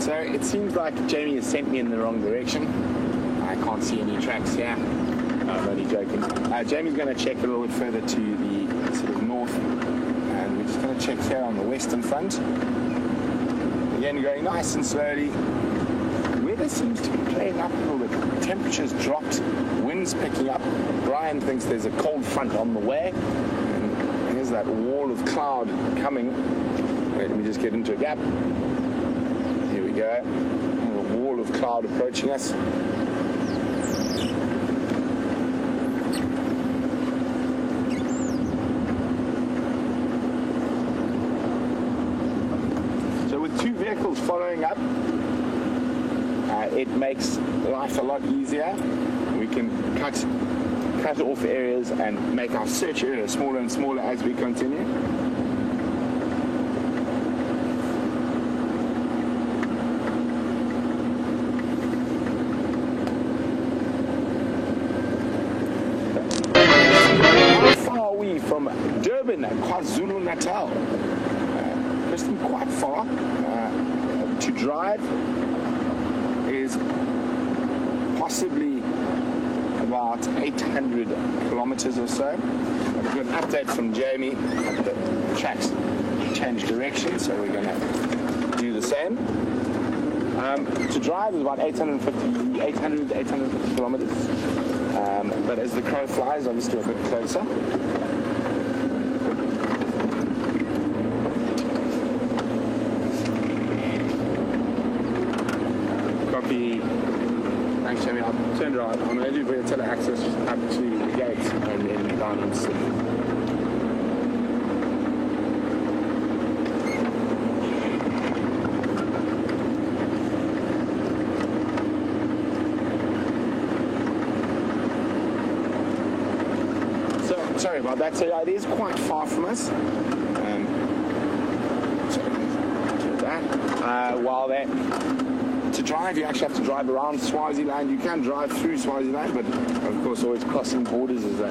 So it seems like Jamie has sent me in the wrong direction. I can't see any tracks here. No, I'm only joking. Jamie's going to check a little bit further to the sort of north, and we're just going to check here on the western front. Again, going nice and slowly. Weather seems to be playing up a little bit. Temperatures dropped, winds picking up. Brian thinks there's a cold front on the way. And there's that wall of cloud coming. Wait, let me just get into a gap. Here we go. A wall of cloud approaching us. So with two vehicles following up, it makes life a lot easier. We can cut off areas and make our search area smaller and smaller as we continue. From Durban and KwaZulu-Natal. Kristen, quite far. To drive is possibly about 800 kilometers or so. I've got an update from Jamie. The tracks changed direction, so we're going to do the same. To drive is about 850 kilometers. But as the crow flies, obviously a bit closer. Thanks, Jamie. I've turned around. I'm going to do Vuyatela access up to the gates and then down and sit. So, sorry about that. So it is quite far from us. While that. To drive, you actually have to drive around Swaziland. You can drive through Swaziland, but of course always crossing borders is a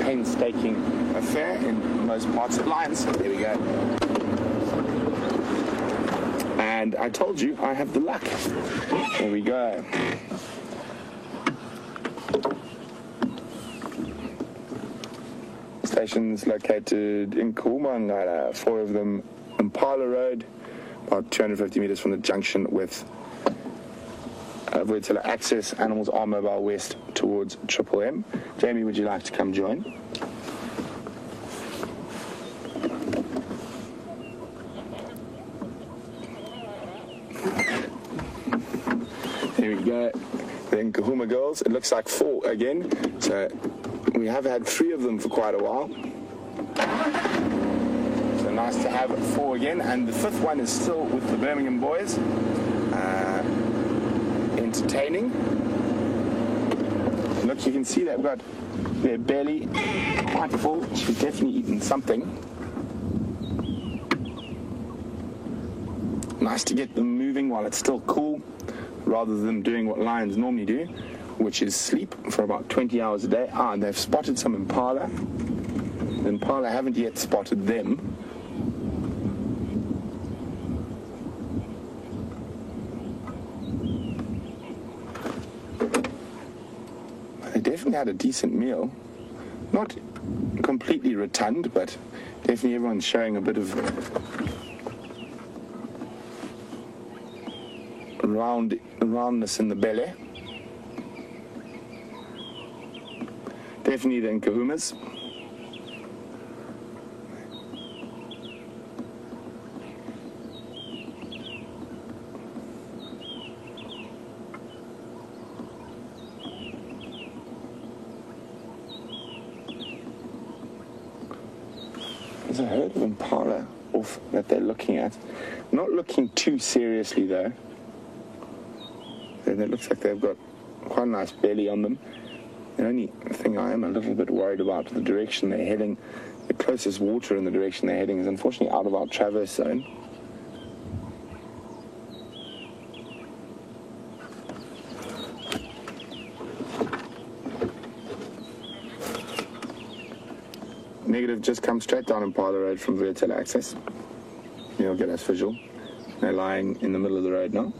painstaking affair in most parts of Lions. There we go. And I told you I have the luck. There we go. Stations located in Kumangala, 4 of them Impala Road, about 250 meters from the junction with Vuyatela access. Animals are mobile west towards Triple M. Jamie, would you like to come join? Here we go. The Nkahuma girls. It looks like 4 again. So we have had 3 of them for quite a while. So nice to have 4 again. And the 5th one is still with the Birmingham boys. Entertaining. Look, you can see they've got their belly quite full. She's definitely eaten something. Nice to get them moving while it's still cool, rather than doing what lions normally do, which is sleep for about 20 hours a day. And they've spotted some impala. The impala haven't yet spotted them. Definitely had a decent meal. Not completely rotund, but definitely everyone's showing a bit of roundness in the belly. Definitely the Nkahumas. There's a herd of impala off that they're looking at. Not looking too seriously though. And it looks like they've got quite a nice belly on them. The only thing I am a little bit worried about the direction they're heading. The closest water in the direction they're heading is unfortunately out of our traverse zone. Negative, just come straight down Impala Road from Vuyatela access. You'll get us visual. They're lying in the middle of the road now.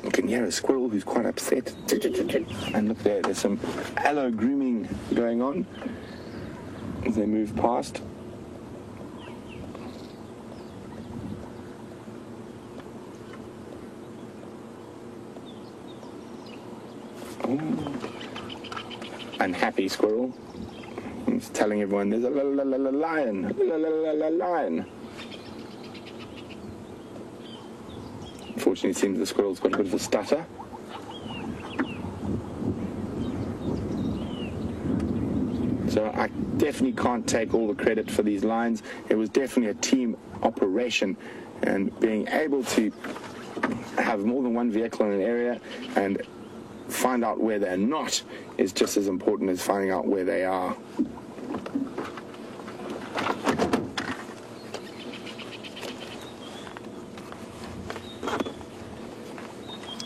You can hear a squirrel who's quite upset. And look there, there's some aloe grooming going on as they move past. Unhappy squirrel. He's telling everyone there's a lion. Lion. Unfortunately, it seems the squirrel's got a bit of a stutter. So I definitely can't take all the credit for these lions. It was definitely a team operation, and being able to have more than one vehicle in an area and find out where they're not is just as important as finding out where they are.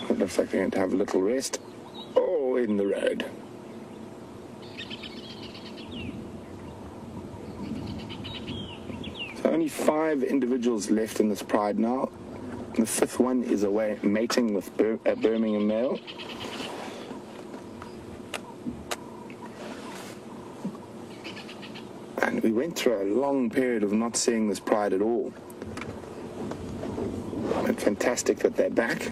It looks like they're going to have a little rest. Oh, in the road. So only 5 individuals left in this pride now. The 5th one is away mating with a Birmingham male. And we went through a long period of not seeing this pride at all. And fantastic that they're back.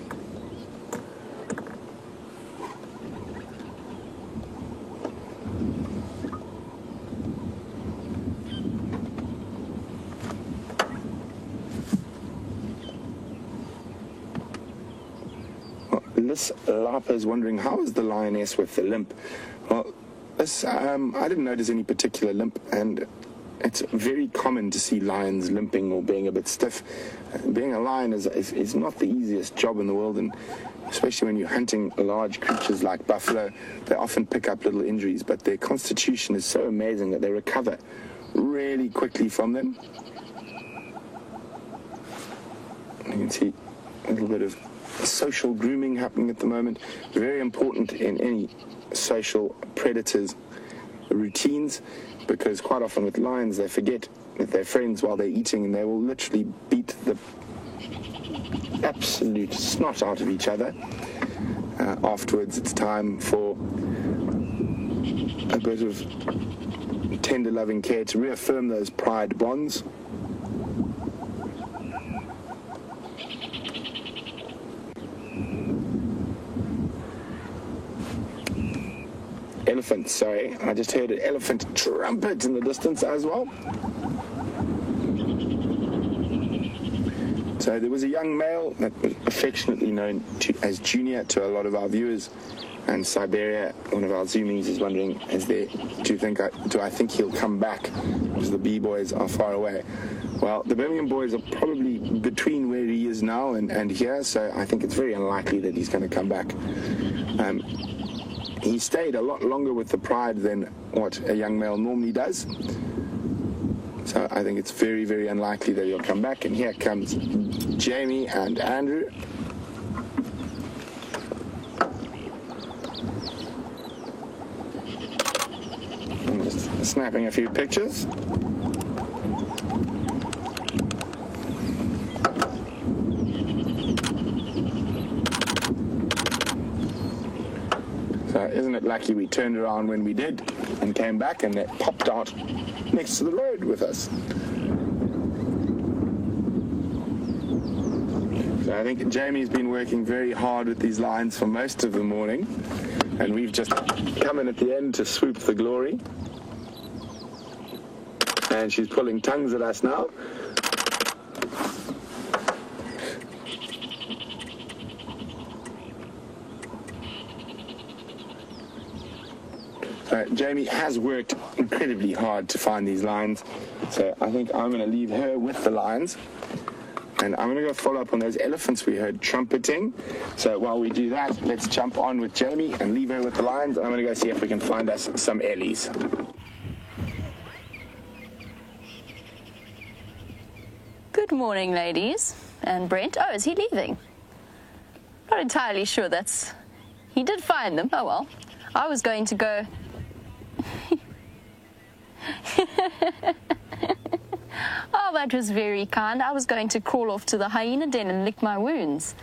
This Lapa is wondering, how is the lioness with the limp? Well, this, I didn't notice any particular limp, and it's very common to see lions limping or being a bit stiff. Being a lion is not the easiest job in the world, and especially when you're hunting large creatures like buffalo, they often pick up little injuries, but their constitution is so amazing that they recover really quickly from them. You can see a little bit of social grooming happening at the moment. Very important in any social predators' routines, because quite often with lions they forget that they're friends while they're eating, and they will literally beat the absolute snot out of each other. Afterwards it's time for a bit of tender loving care to reaffirm those pride bonds. Elephant, sorry, I just heard an elephant trumpet in the distance as well. So there was a young male that was affectionately known as Junior to a lot of our viewers, and Siberia, one of our zoomies, is wondering, do I think he'll come back because the B-boys are far away? Well, the Birmingham boys are probably between where he is now and here, so I think it's very unlikely that he's going to come back. He stayed a lot longer with the pride than what a young male normally does. So I think it's very, very unlikely that he'll come back. And here comes Jamie and Andrew. I'm just snapping a few pictures. So isn't it lucky we turned around when we did and came back and it popped out next to the road with us. So I think Jamie's been working very hard with these lines for most of the morning, and we've just come in at the end to swoop the glory. And she's pulling tongues at us now. Jamie has worked incredibly hard to find these lions, so I think I'm going to leave her with the lions, and I'm going to go follow up on those elephants we heard trumpeting. So while we do that, let's jump on with Jamie and leave her with the lions, and I'm going to go see if we can find us some ellies. Good morning, ladies. And Brent, oh, is he leaving? Not entirely sure he did find them. Oh well. I was going to go Oh, that was very kind. I was going to crawl off to the hyena den and lick my wounds.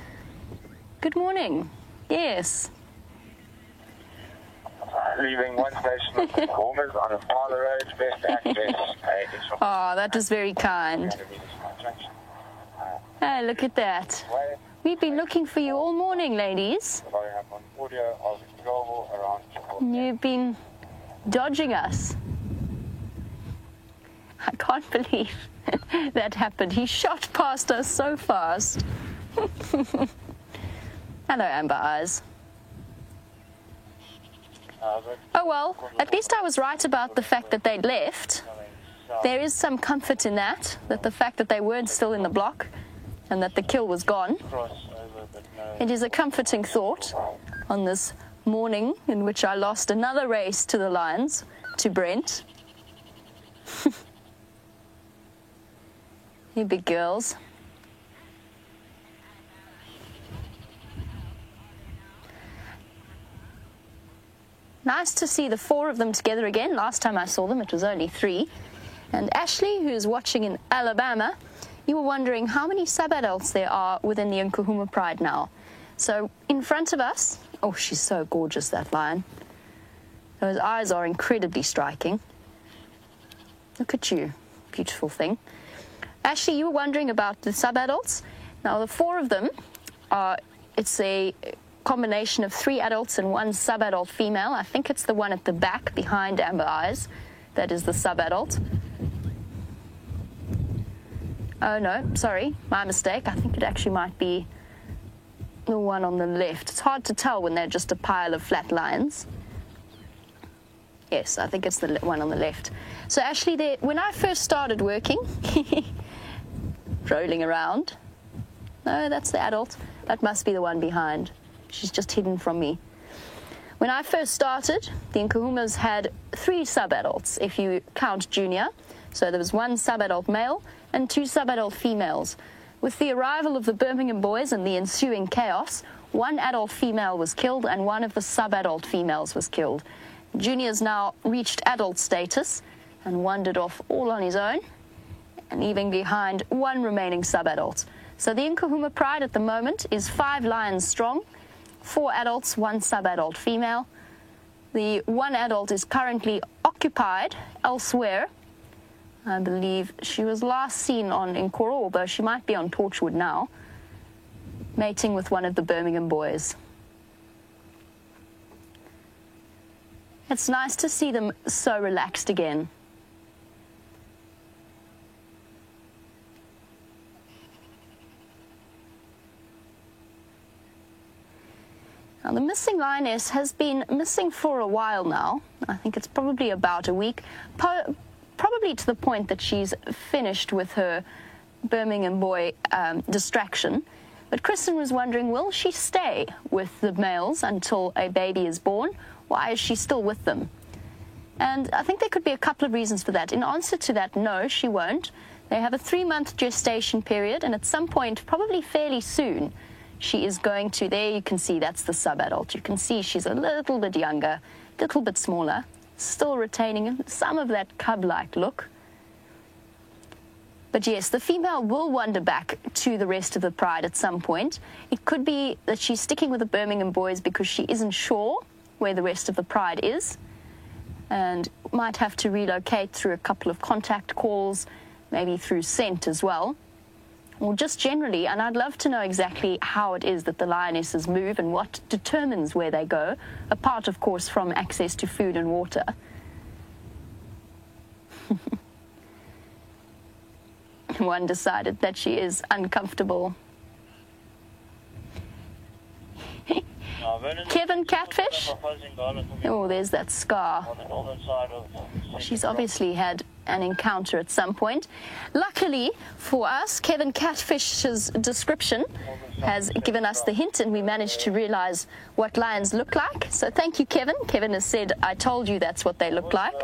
Good morning. Yes. Leaving one station of performers on a Father Road, best access. Oh, that was very kind. Oh, look at that. We've been looking for you all morning, ladies. You've been dodging us. I can't believe that happened. He shot past us so fast. Hello, Amber Eyes. Oh, well, at least I was right about the fact that they'd left. There is some comfort in that the fact that they weren't still in the block and that the kill was gone. It is a comforting thought on this morning in which I lost another race to the Lions, to Brent. You big girls. Nice to see the 4 of them together again. Last time I saw them, it was only 3. And Ashley, who's watching in Alabama, you were wondering how many sub-adults there are within the Nkuhuma Pride now. So in front of us, oh, she's so gorgeous, that lion. Those eyes are incredibly striking. Look at you, beautiful thing. Ashley, you were wondering about the sub-adults. Now, the 4 of them are, it's a combination of 3 adults and 1 sub-adult female. I think it's the one at the back behind Amber Eyes that is the sub-adult. Oh, no, sorry, my mistake. I think it actually might be the one on the left. It's hard to tell when they're just a pile of flat lines. Yes, I think it's the one on the left. So Ashley, there, when I first started working, rolling around. No, that's the adult. That must be the one behind. She's just hidden from me. When I first started, the Nkuhumas had 3 sub-adults, if you count Junior. So there was 1 sub-adult male and 2 sub-adult females. With the arrival of the Birmingham boys and the ensuing chaos, 1 adult female was killed and 1 of the sub-adult females was killed. Junior's now reached adult status and wandered off all on his own, and leaving behind 1 remaining sub-adult. So the Nkuhuma Pride at the moment is 5 lions strong, 4 adults, 1 sub-adult female. The 1 adult is currently occupied elsewhere. I believe she was last seen on Nkoro, although she might be on Torchwood now, mating with one of the Birmingham boys. It's nice to see them so relaxed again. Now, the missing lioness has been missing for a while now. I think it's probably about a week, probably to the point that she's finished with her Birmingham boy distraction. But Kristen was wondering, will she stay with the males until a baby is born? Why is she still with them? And I think there could be a couple of reasons for that. In answer to that, no, she won't. They have a 3-month gestation period, and at some point, probably fairly soon, she is going to, there you can see that's the sub-adult. You can see she's a little bit younger, a little bit smaller, still retaining some of that cub-like look. But yes, the female will wander back to the rest of the pride at some point. It could be that she's sticking with the Birmingham boys because she isn't sure where the rest of the pride is, and might have to relocate through a couple of contact calls, maybe through scent as well. Or just generally, and I'd love to know exactly how it is that the lionesses move and what determines where they go, apart, of course, from access to food and water. One decided that she is uncomfortable. Kevin Catfish? Oh, there's that scar. She's obviously had an encounter at some point. Luckily for us, Kevin Catfish's description has given us the hint, and we managed to realize what lions look like. So thank you, Kevin. Kevin has said, I told you that's what they look like.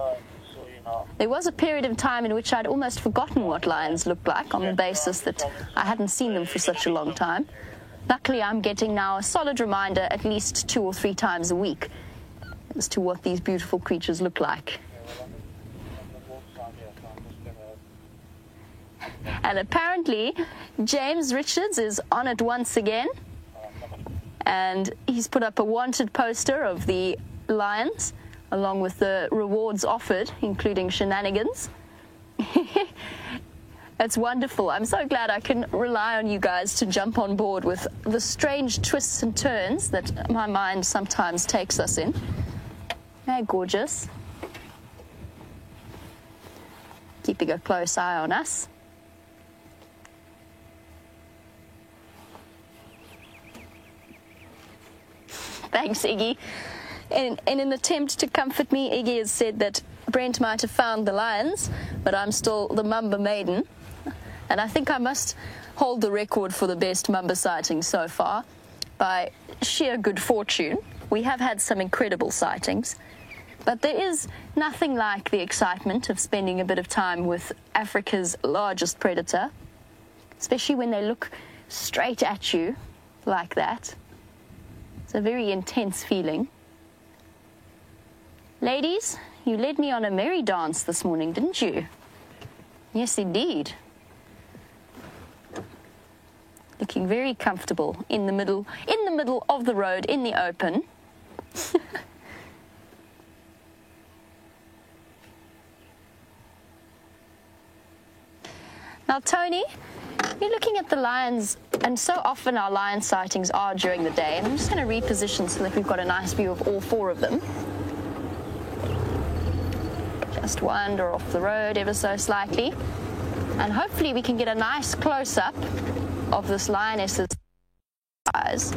There was a period of time in which I'd almost forgotten what lions looked like on the basis that I hadn't seen them for such a long time. Luckily, I'm getting now a solid reminder at least 2 or 3 times a week as to what these beautiful creatures look like. And apparently, James Richards is on it once again. And he's put up a wanted poster of the lions, along with the rewards offered, including shenanigans. It's wonderful. I'm so glad I can rely on you guys to jump on board with the strange twists and turns that my mind sometimes takes us in. Hey, gorgeous. Keeping a close eye on us. Thanks, Iggy. In an attempt to comfort me, Iggy has said that Brent might have found the lions, but I'm still the Mamba maiden. And I think I must hold the record for the best Mamba sighting so far. By sheer good fortune, we have had some incredible sightings. But there is nothing like the excitement of spending a bit of time with Africa's largest predator, especially when they look straight at you like that. It's a very intense feeling. Ladies, you led me on a merry dance this morning, didn't you? Yes, indeed. Looking very comfortable in the middle of the road, in the open. Now, Tony, you're looking at the lions, and so often our lion sightings are during the day, and I'm just going to reposition so that we've got a nice view of all four of them. Just wander off the road ever so slightly, and hopefully we can get a nice close-up of this lioness's eyes,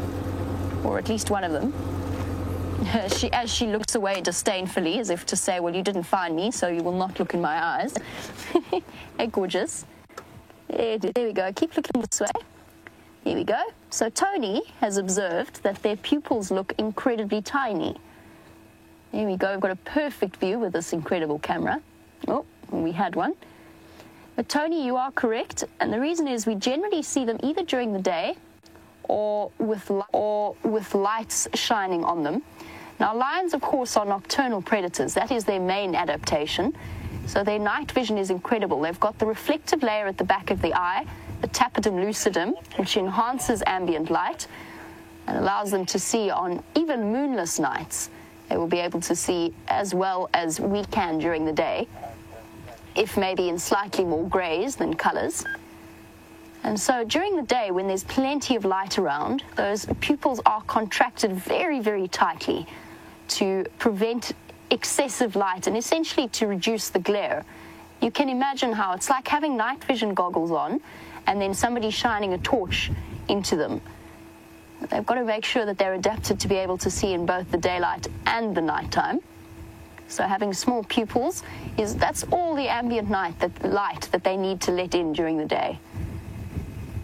or at least one of them. As she looks away disdainfully, as if to say, well, you didn't find me, so you will not look in my eyes. Hey, gorgeous. There we go. Keep looking this way. Here we go. So Tony has observed that their pupils look incredibly tiny. There we go. We've got a perfect view with this incredible camera. Oh, we had one. But Tony, you are correct. And the reason is we generally see them either during the day or with lights shining on them. Now, lions, of course, are nocturnal predators. That is their main adaptation. So their night vision is incredible. They've got the reflective layer at the back of the eye, the tapetum lucidum, which enhances ambient light and allows them to see on even moonless nights. They will be able to see as well as we can during the day, if maybe in slightly more greys than colours. And so during the day, when there's plenty of light around, those pupils are contracted very, very tightly to prevent excessive light and essentially to reduce the glare. You can imagine how it's like having night vision goggles on and then somebody shining a torch into them. They've got to make sure that they're adapted to be able to see in both the daylight and the nighttime. So having small pupils, that's all the ambient light that they need to let in during the day.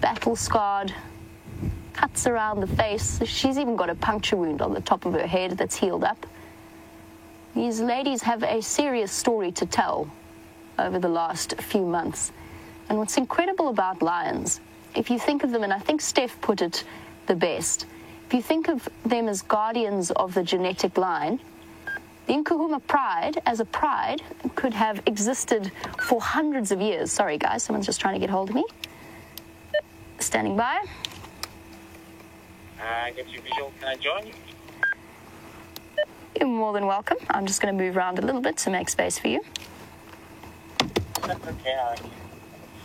Battle scarred, cuts around the face. She's even got a puncture wound on the top of her head that's healed up. These ladies have a serious story to tell over the last few months. And what's incredible about lions, if you think of them, and I think Steph put it the best, if you think of them as guardians of the genetic line, the Nkuhuma pride, as a pride, could have existed for hundreds of years. Sorry, guys, someone's just trying to get hold of me. Standing by. I get your visual. Can I join you? You're more than welcome. I'm just going to move around a little bit to make space for you. That's okay. I can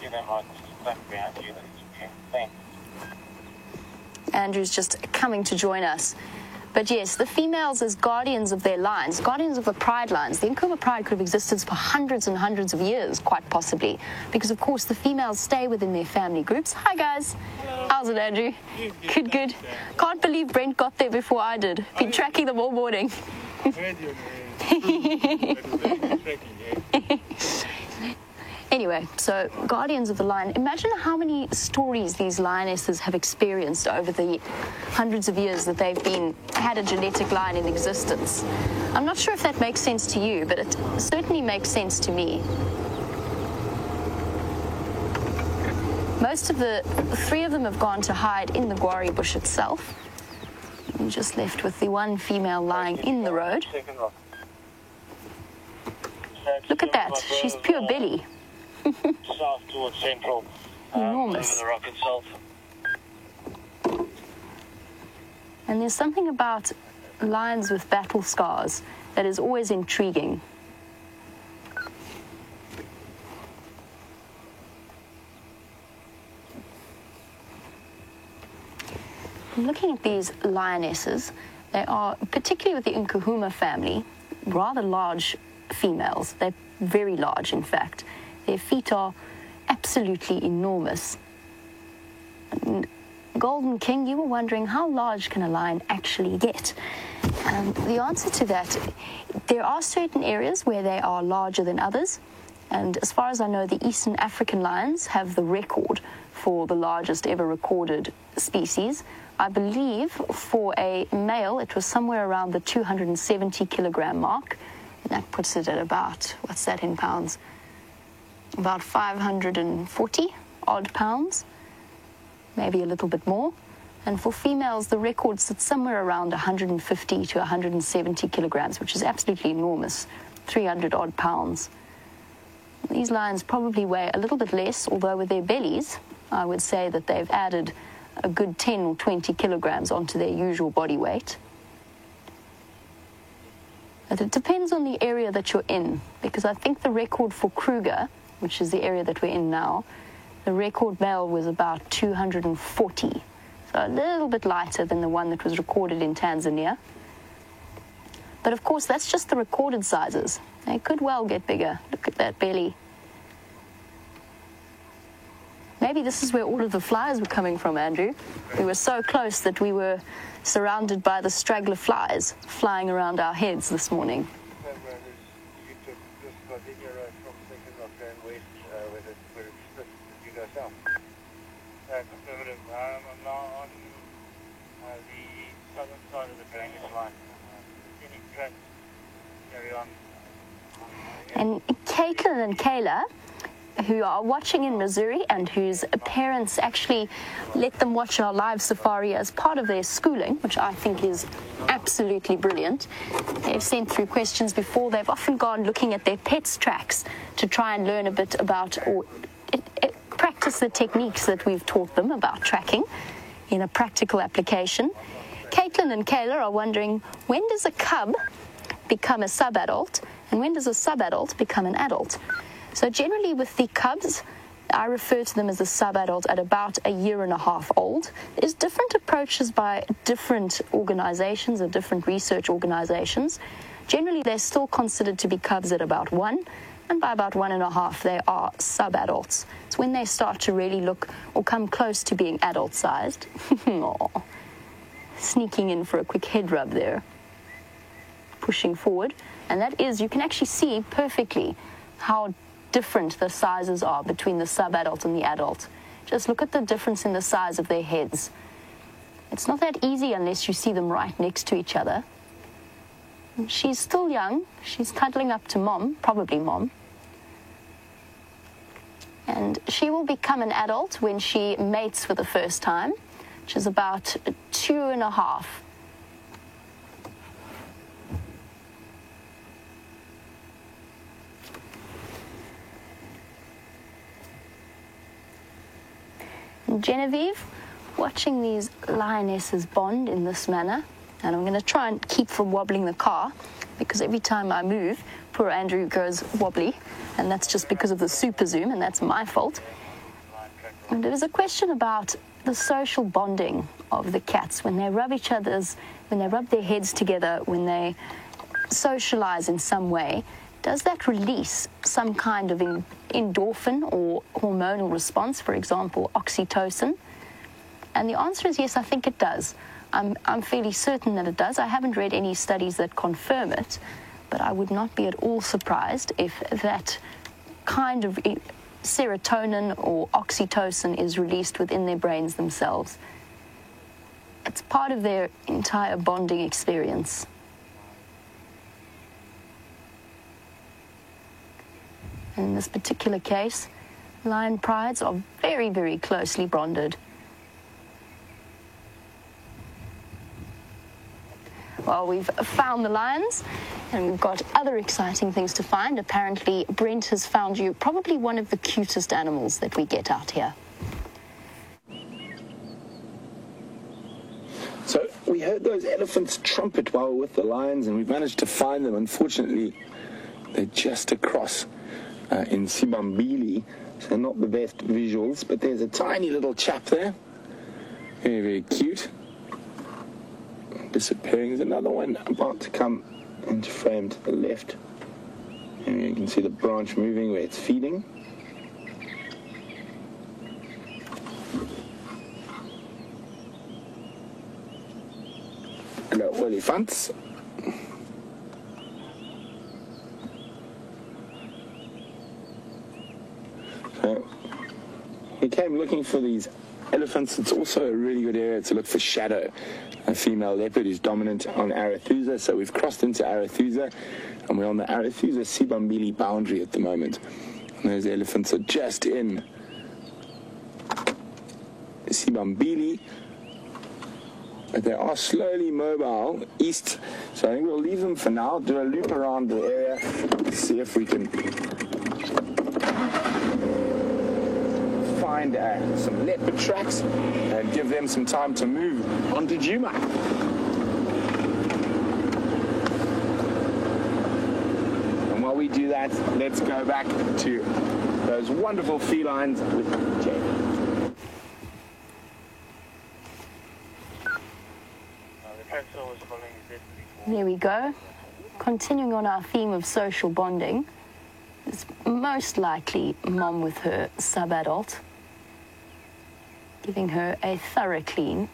see them on stuff behind you. That's okay. Thanks. Andrew's just coming to join us. But yes, the females as guardians of their lines, guardians of the pride lines. The Nkuhuma pride could have existed for hundreds and hundreds of years, quite possibly, because, of course, the females stay within their family groups. Hi, guys. Hello. How's it, Andrew? Good, good. Can't believe Brent got there before I did. Been tracking them all morning. Anyway, so guardians of the lion. Imagine how many stories these lionesses have experienced over the hundreds of years that they've had a genetic line in existence. I'm not sure if that makes sense to you, but it certainly makes sense to me. Most of the three of them have gone to hide in the guarri bush itself. I'm just left with the one female lying in the road. Look at that. She's pure belly. South towards central. Enormous. Over the rock itself. And there's something about lions with battle scars that is always intriguing. I'm looking at these lionesses. They are, particularly with the Nkuhuma family, rather large females. They're very large, in fact. Their feet are absolutely enormous. And Golden King, you were wondering how large can a lion actually get? The answer to that, there are certain areas where they are larger than others. And as far as I know, the Eastern African lions have the record for the largest ever recorded species. I believe for a male, it was somewhere around the 270 kilogram mark. And that puts it at about, what's that in pounds? About 540 odd pounds, maybe a little bit more. And for females, the record sits somewhere around 150 to 170 kilograms, which is absolutely enormous, 300 odd pounds. These lions probably weigh a little bit less, although with their bellies, I would say that they've added a good 10 or 20 kilograms onto their usual body weight. But it depends on the area that you're in, because I think the record for Kruger, which is the area that we're in now, the record male was about 240. So a little bit lighter than the one that was recorded in Tanzania. But of course, that's just the recorded sizes. They could well get bigger. Look at that belly. Maybe this is where all of the flies were coming from, Andrew. We were so close that we were surrounded by the straggler flies flying around our heads this morning. You took this Gardenia Road from Second Rock going west, where it splits as you go south. Conservative. I'm now on the southern side of the drainage line. Any tracks carry on. And Caitlin and Kayla, who are watching in Missouri and whose parents actually let them watch our live safari as part of their schooling, which I think is absolutely brilliant. They've sent through questions before. They've often gone looking at their pets' tracks to try and learn a bit about or practice the techniques that we've taught them about tracking in a practical application. Caitlin and Kayla are wondering, when does a cub become a subadult and when does a subadult become an adult? So generally with the cubs, I refer to them as a subadult at about a year and a half old. There's different approaches by different organizations or different research organizations. Generally, they're still considered to be cubs at about 1, and by about 1.5, they are subadults. It's when they start to really look or come close to being adult-sized. Aww. Sneaking in for a quick head rub there. Pushing forward. And that is, you can actually see perfectly how different the sizes are between the subadult and the adult. Just look at the difference in the size of their heads. It's not that easy unless you see them right next to each other. She's still young. She's cuddling up to mom, probably mom. And she will become an adult when she mates for the first time, which is about 2.5. Genevieve, watching these lionesses bond in this manner, and I'm going to try and keep from wobbling the car, because every time I move, poor Andrew goes wobbly, and that's just because of the super zoom, and that's my fault. And there was a question about the social bonding of the cats when they rub their heads together, when they socialize in some way. Does that release some kind of endorphin or hormonal response, for example, oxytocin? And the answer is yes, I think it does. I'm fairly certain that it does. I haven't read any studies that confirm it, but I would not be at all surprised if that kind of serotonin or oxytocin is released within their brains themselves. It's part of their entire bonding experience. In this particular case, lion prides are very, very closely bonded. Well, we've found the lions, and we've got other exciting things to find. Apparently, Brent has found you probably one of the cutest animals that we get out here. we heard those elephants trumpet while we were with the lions, and we've managed to find them. Unfortunately, they're just across in Sibambili, so not the best visuals, but there's a tiny little chap there. Very, very cute. Disappearing. There's another one about to come into frame to the left. And you can see the branch moving where it's feeding. Hello, elephants. So, we came looking for these elephants. It's also a really good area to look for shadow. A female leopard is dominant on Arathusa, so we've crossed into Arathusa, and we're on the Arathusa-Sibambili boundary at the moment. And those elephants are just in Sibambili, but they are slowly mobile east, so I think we'll leave them for now, do a loop around the area, see if we can find some leopard tracks and give them some time to move onto Djuma. And while we do that, let's go back to those wonderful felines with Jamie. There we go. Continuing on our theme of social bonding, it's most likely mom with her sub-adult, giving her a thorough clean.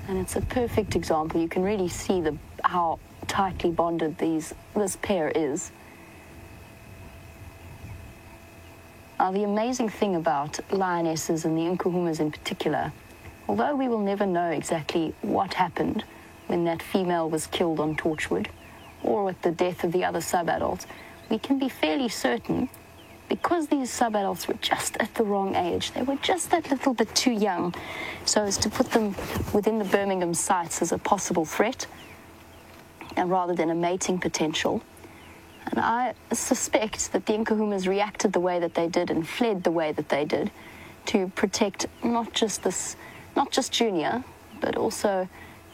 And it's a perfect example. You can really see how tightly bonded this pair is. Now, the amazing thing about lionesses and the Nkuhumas in particular, although we will never know exactly what happened when that female was killed on Torchwood or with the death of the other sub-adult, we can be fairly certain, because these sub-adults were just at the wrong age, they were just that little bit too young so as to put them within the Birmingham sites as a possible threat, and rather than a mating potential. And I suspect that the Nkuhumas reacted the way that they did and fled the way that they did to protect not just Junior, but also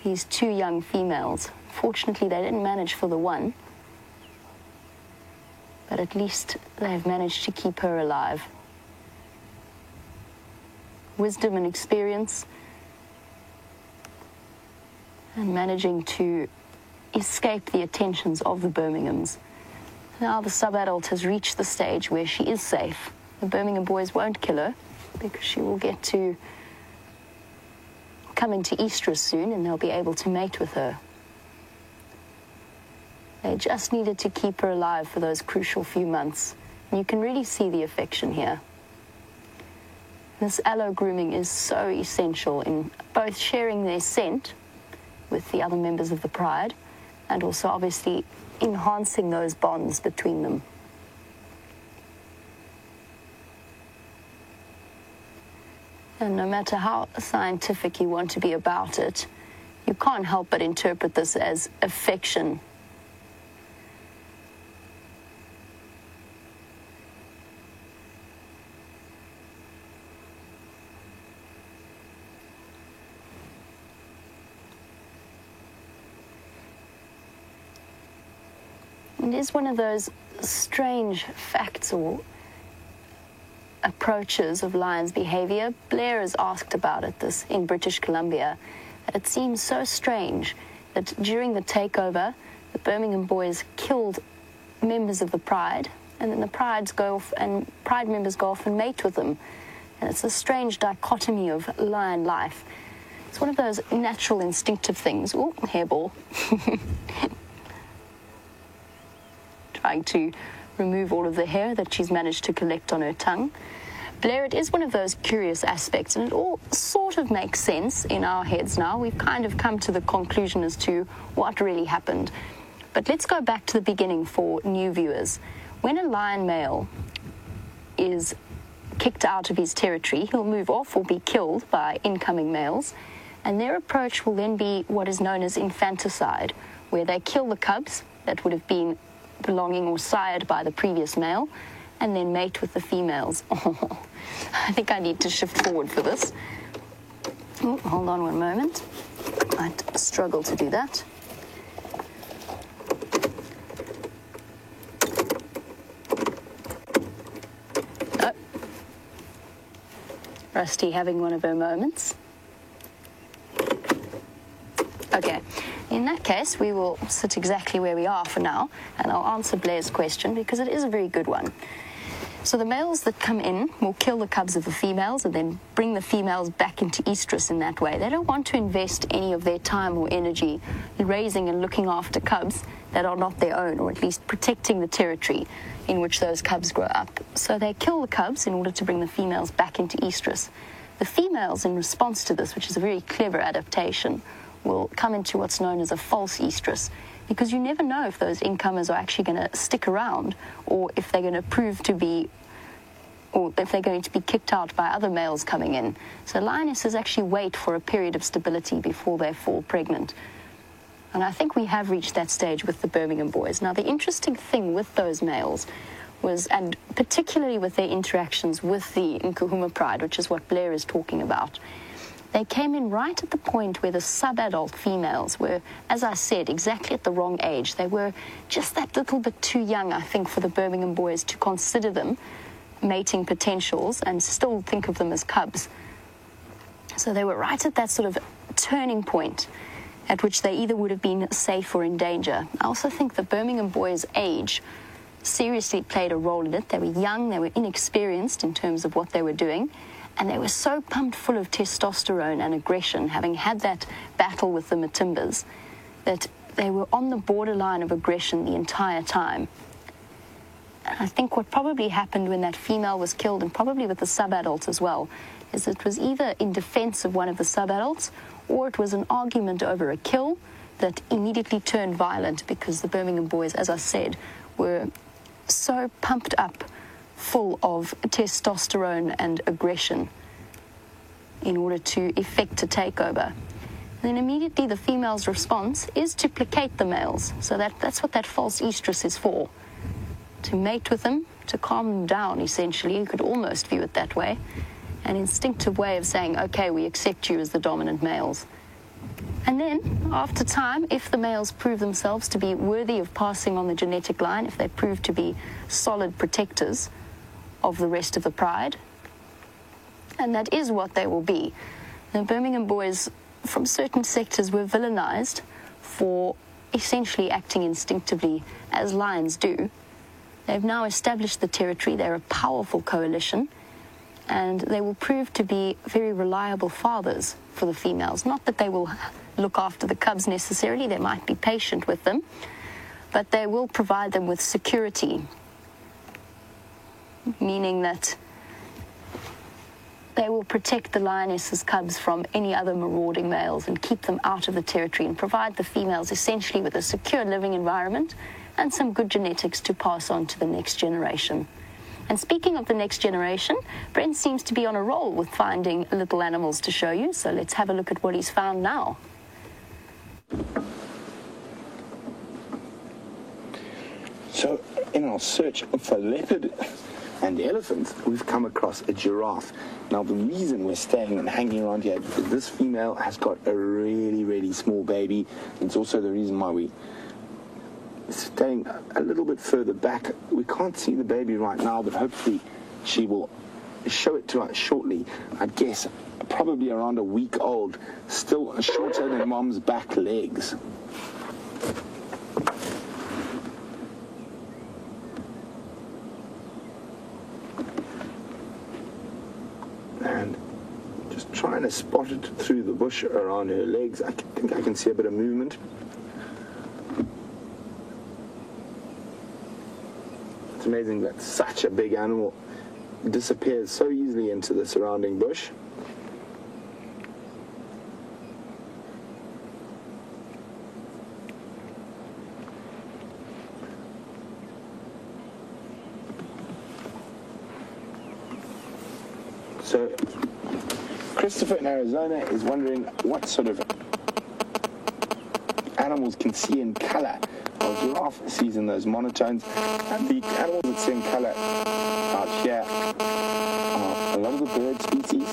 these two young females. Fortunately, they didn't manage for the one, but at least they've managed to keep her alive. Wisdom and experience, and managing to escape the attentions of the Birminghams. Now the sub-adult has reached the stage where she is safe. The Birmingham boys won't kill her because she will get to come into estrus soon and they'll be able to mate with her. They just needed to keep her alive for those crucial few months. And you can really see the affection here. This allo grooming is so essential in both sharing their scent with the other members of the pride and also obviously enhancing those bonds between them. And no matter how scientific you want to be about it, you can't help but interpret this as affection. It is one of those strange facts or approaches of lions' behavior. Blair has asked about this in British Columbia. It seems so strange that during the takeover, the Birmingham boys killed members of the Pride, and then the Pride members go off and mate with them. And it's a strange dichotomy of lion life. It's one of those natural instinctive things. Oh, hairball. Trying to remove all of the hair that she's managed to collect on her tongue. Blair, it is one of those curious aspects, and it all sort of makes sense in our heads now. We've kind of come to the conclusion as to what really happened. But let's go back to the beginning for new viewers. When a lion male is kicked out of his territory, he'll move off or be killed by incoming males, and their approach will then be what is known as infanticide, where they kill the cubs that would have been belonging or sired by the previous male, and then mate with the females. I think I need to shift forward for this. Oh, hold on one moment. I'd struggle to do that. Oh. Rusty having one of her moments. Okay, in that case, we will sit exactly where we are for now, and I'll answer Blair's question because it is a very good one. So the males that come in will kill the cubs of the females and then bring the females back into estrus in that way. They don't want to invest any of their time or energy in raising and looking after cubs that are not their own, or at least protecting the territory in which those cubs grow up. So they kill the cubs in order to bring the females back into estrus. The females, in response to this, which is a very clever adaptation, will come into what's known as a false estrus, because you never know if those incomers are actually going to stick around, or if they're going to prove to be, or if they're going to be kicked out by other males coming in. So lionesses actually wait for a period of stability before they fall pregnant. And I think we have reached that stage with the Birmingham boys. Now, the interesting thing with those males was, and particularly with their interactions with the Nkuhuma pride, which is what Blair is talking about, they came in right at the point where the sub-adult females were, as I said, exactly at the wrong age. They were just that little bit too young, I think, for the Birmingham boys to consider them mating potentials and still think of them as cubs. So they were right at that sort of turning point at which they either would have been safe or in danger. I also think the Birmingham boys' age seriously played a role in it. They were young, they were inexperienced in terms of what they were doing, and they were so pumped full of testosterone and aggression, having had that battle with the Matimbas, that they were on the borderline of aggression the entire time. And I think what probably happened when that female was killed, and probably with the sub-adults as well, is it was either in defense of one of the sub-adults, or it was an argument over a kill that immediately turned violent, because the Birmingham boys, as I said, were so pumped up full of testosterone and aggression in order to effect a takeover. And then immediately the female's response is to placate the males. So that's what that false estrus is for. To mate with them, to calm them down, essentially. You could almost view it that way. An instinctive way of saying, okay, we accept you as the dominant males. And then, after time, if the males prove themselves to be worthy of passing on the genetic line, if they prove to be solid protectors of the rest of the pride, and that is what they will be. The Birmingham boys, from certain sectors, were villainized for essentially acting instinctively as lions do. They've now established the territory. They're a powerful coalition, and they will prove to be very reliable fathers for the females. Not that they will look after the cubs necessarily, they might be patient with them, but they will provide them with security, meaning that they will protect the lioness's cubs from any other marauding males and keep them out of the territory, and provide the females essentially with a secure living environment and some good genetics to pass on to the next generation. And speaking of the next generation, Brent seems to be on a roll with finding little animals to show you, so let's have a look at what he's found now. So in our search for leopard and elephants, we've come across a giraffe. Now, the reason we're staying and hanging around here is this female has got a really, really small baby. It's also the reason why we staying a little bit further back. We can't see the baby right now, but hopefully she will show it to us shortly. I'd guess probably around a week old, still shorter than mom's back legs. And just trying to spot it through the bush around her legs. I think I can see a bit of movement. It's amazing that such a big animal disappears so easily into the surrounding bush. So Christopher in Arizona is wondering what sort of animals can see in color. Well, giraffe sees in those monotones, and the animals that see in color out here are a lot of the bird species,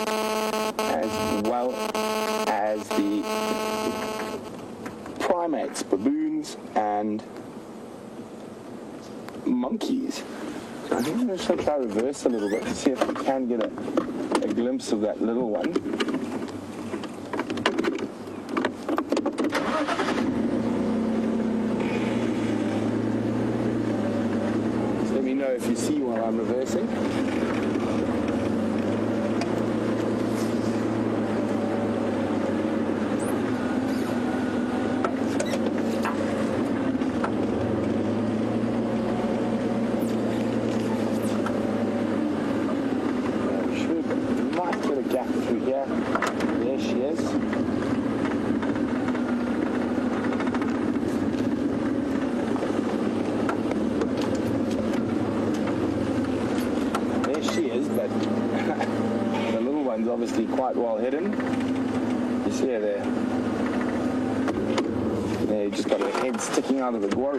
as well I think I'm going to try reverse a little bit to see if we can get a glimpse of that little one. Just let me know if you see while I'm reversing. Obviously quite well hidden. You see her there. There, you just got her head sticking out of the quarry.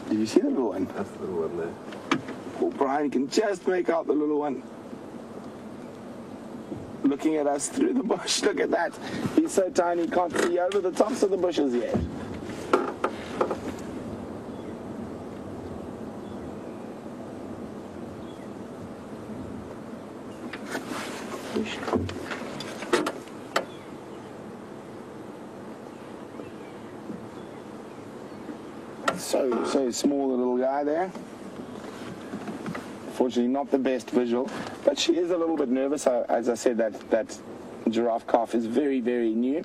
Did you see the little one? That's the little one there. Oh, Brian can just make out the little one. Looking at us through the bush. Look at that. He's so tiny he can't see over the tops of the bushes yet. So small, the little guy there. Fortunately, not the best visual, but she is a little bit nervous. As I said, that giraffe calf is very, very new.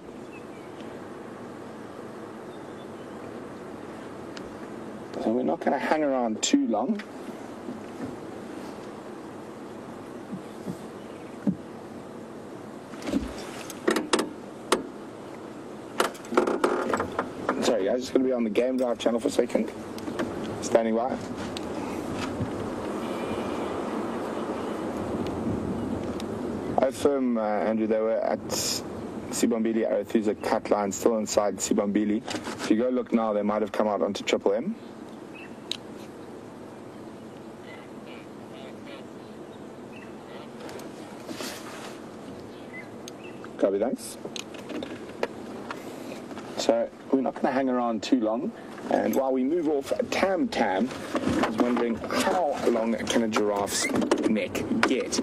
So we're not going to hang around too long. Sorry guys, just going to be on the Game Drive channel for a second. Standing by. I affirm, Andrew, they were at Sibombili, Arathusa cut line, still inside Sibombili. If you go look now, they might have come out onto Triple M. Copy, thanks. So we're not going to hang around too long. And while we move off, Tam is wondering how long can a giraffe's neck get?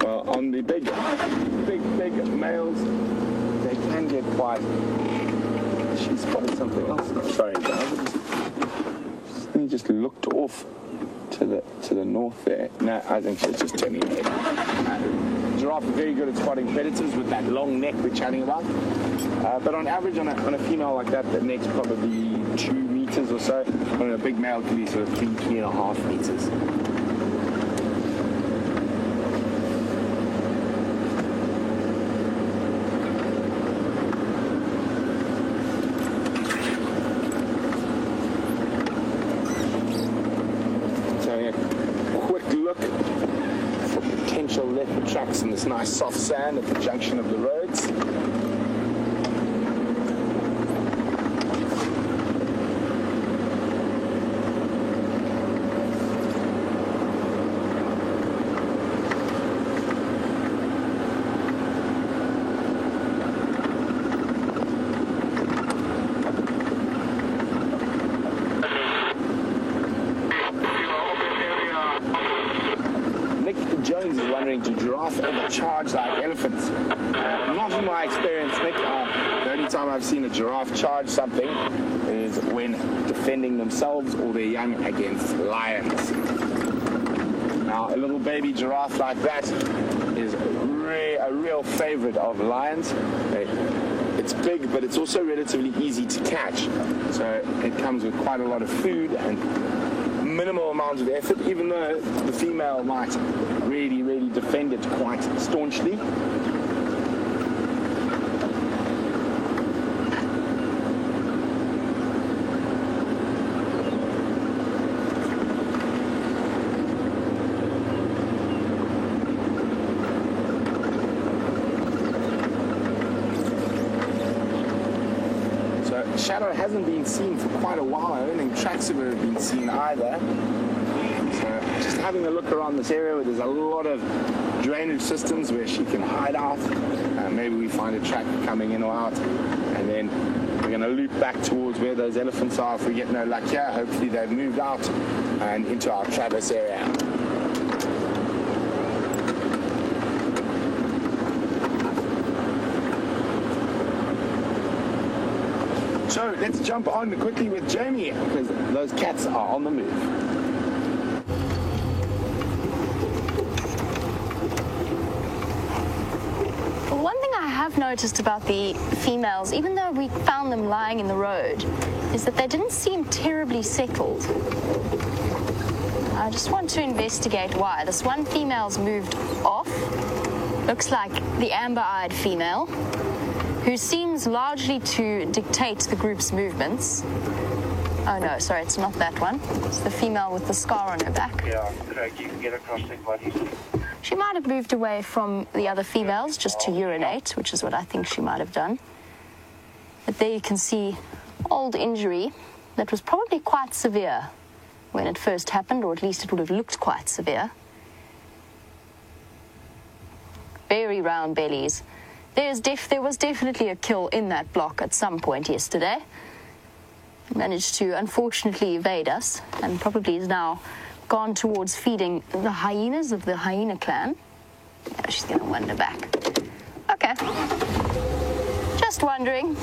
Well, on the big males, they can get quite... She spotted something else. Sorry, guys. Let me just looked off to the north there. No, I think she's just turning her head. Giraffe are very good at spotting predators with that long neck we're chatting about. But on average, on a female like that, the neck's probably 2 meters or so. On a big male, it can be sort of 3.5 meters. So having a quick look for potential leopard tracks in this nice soft sand at the junction of the roads. Do giraffe ever charge like elephants? Not in my experience, Nick. The only time I've seen a giraffe charge something is when defending themselves or their young against lions. Now, a little baby giraffe like that is a real favorite of lions. It's big, but it's also relatively easy to catch. So it comes with quite a lot of food and minimal amounts of effort, even though the female might really defend it quite staunchly. So Shadow hasn't been seen for quite a while. I don't think tracks have ever been seen either. So just having a look around this area where there's a lot of drainage systems where she can hide out. Maybe we find a track coming in or out, and then we're going to loop back towards where those elephants are. If we get no luck here, hopefully they've moved out and into our Travis area. So let's jump on quickly with Jamie because those cats are on the move. One thing I have noticed about the females, even though we found them lying in the road, is that they didn't seem terribly settled. I just want to investigate why. This one female's moved off. Looks like the amber-eyed female, who seems largely to dictate the group's movements. Oh no, sorry, it's not that one. It's the female with the scar on her back. Yeah, Craig, you can get across their bodies. She might have moved away from the other females just to urinate, which is what I think she might have done. But there you can see old injury that was probably quite severe when it first happened, or at least it would have looked quite severe. Very round bellies. There was definitely a kill in that block at some point yesterday. Managed to unfortunately evade us and probably is now gone towards feeding the hyenas of the hyena clan. Yeah, she's going to wander back. Okay. Just wondering.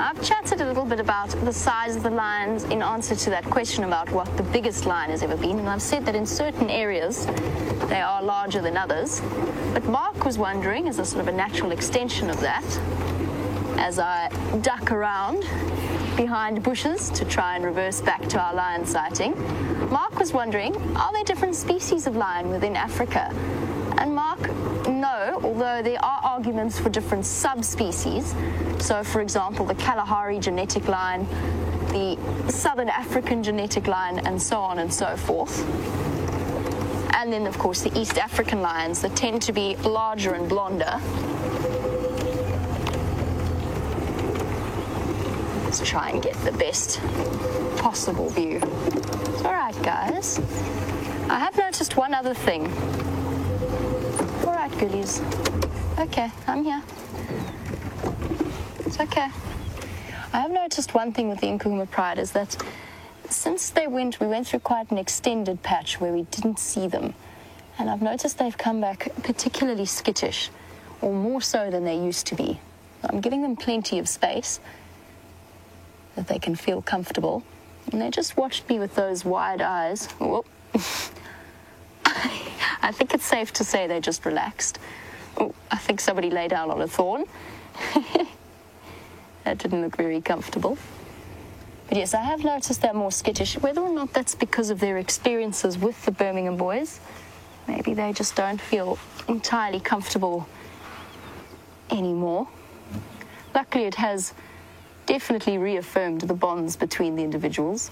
I've chatted a little bit about the size of the lions in answer to that question about what the biggest lion has ever been, and I've said that in certain areas they are larger than others. But Mark was wondering, as a sort of a natural extension of that, as I duck around behind bushes to try and reverse back to our lion sighting, Mark was wondering, are there different species of lion within Africa? And Mark, no, although there are arguments for different subspecies. So, for example, the Kalahari genetic line, the Southern African genetic line, and so on and so forth. And then, of course, the East African lions that tend to be larger and blonder. Let's try and get the best possible view. All right, guys. I have noticed one other thing. All right, goodies. Okay, I'm here. It's okay. I have noticed one thing with the Nkuhuma Pride is that since we went through quite an extended patch where we didn't see them. And I've noticed they've come back particularly skittish, or more so than they used to be. I'm giving them plenty of space that they can feel comfortable. And they just watched me with those wide eyes. Whoop. I think it's safe to say they just relaxed. Oh, I think somebody lay down on a thorn. That didn't look very comfortable. But yes, I have noticed they're more skittish. Whether or not that's because of their experiences with the Birmingham boys, maybe they just don't feel entirely comfortable anymore. Luckily, it has definitely reaffirmed the bonds between the individuals.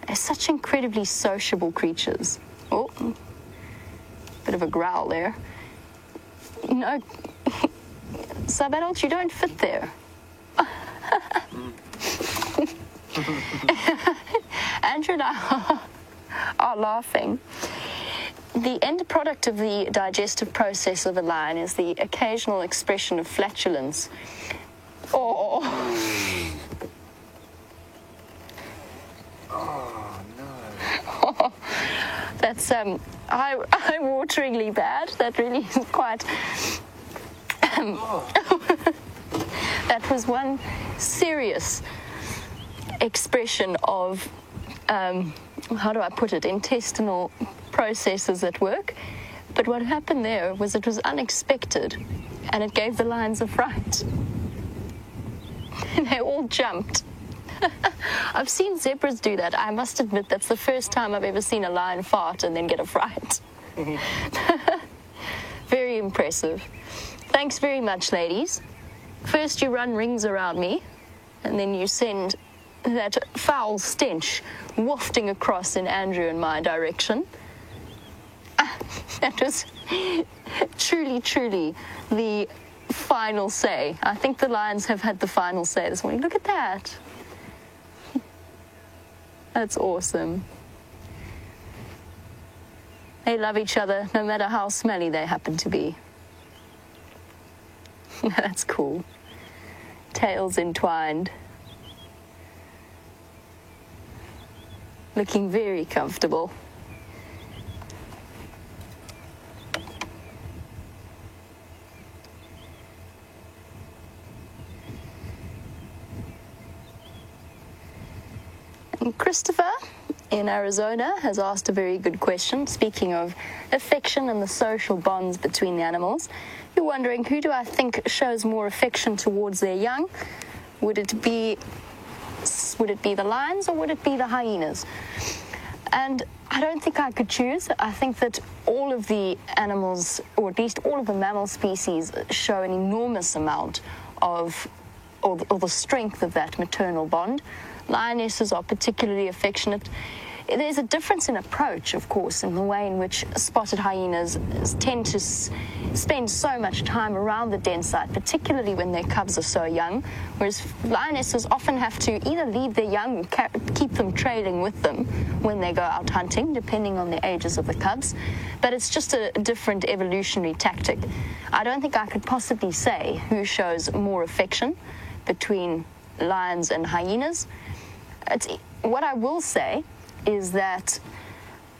They're such incredibly sociable creatures. Oh, bit of a growl there. You know, sub-adults, you don't fit there. Andrew and I are laughing. The end product of the digestive process of a lion is the occasional expression of flatulence. Oh. Oh, no. Oh, that's eye-wateringly bad. That really is quite... That was one serious expression of, how do I put it, intestinal processes at work. But what happened there was it was unexpected, and it gave the lions a fright. And they all jumped. I've seen zebras do that. I must admit that's the first time I've ever seen a lion fart and then get a fright. Very impressive. Thanks very much, ladies. First you run rings around me, and then you send that foul stench wafting across in Andrew and my direction. That was truly, truly the final say. I think the lions have had the final say this morning. Look at that. That's awesome. They love each other no matter how smelly they happen to be. That's cool. Tails entwined. Looking very comfortable. And Christopher in Arizona has asked a very good question. Speaking of affection and the social bonds between the animals, you're wondering, who do I think shows more affection towards their young? Would it be the lions or would it be the hyenas? And I don't think I could choose. I think that all of the animals, or at least all of the mammal species, show an enormous amount of, or the strength of that maternal bond. Lionesses are particularly affectionate. There's a difference in approach, of course, in the way in which spotted hyenas tend to spend so much time around the den site, particularly when their cubs are so young, whereas lionesses often have to either leave their young or keep them trailing with them when they go out hunting, depending on the ages of the cubs. But it's just a different evolutionary tactic. I don't think I could possibly say who shows more affection between lions and hyenas. What I will say is that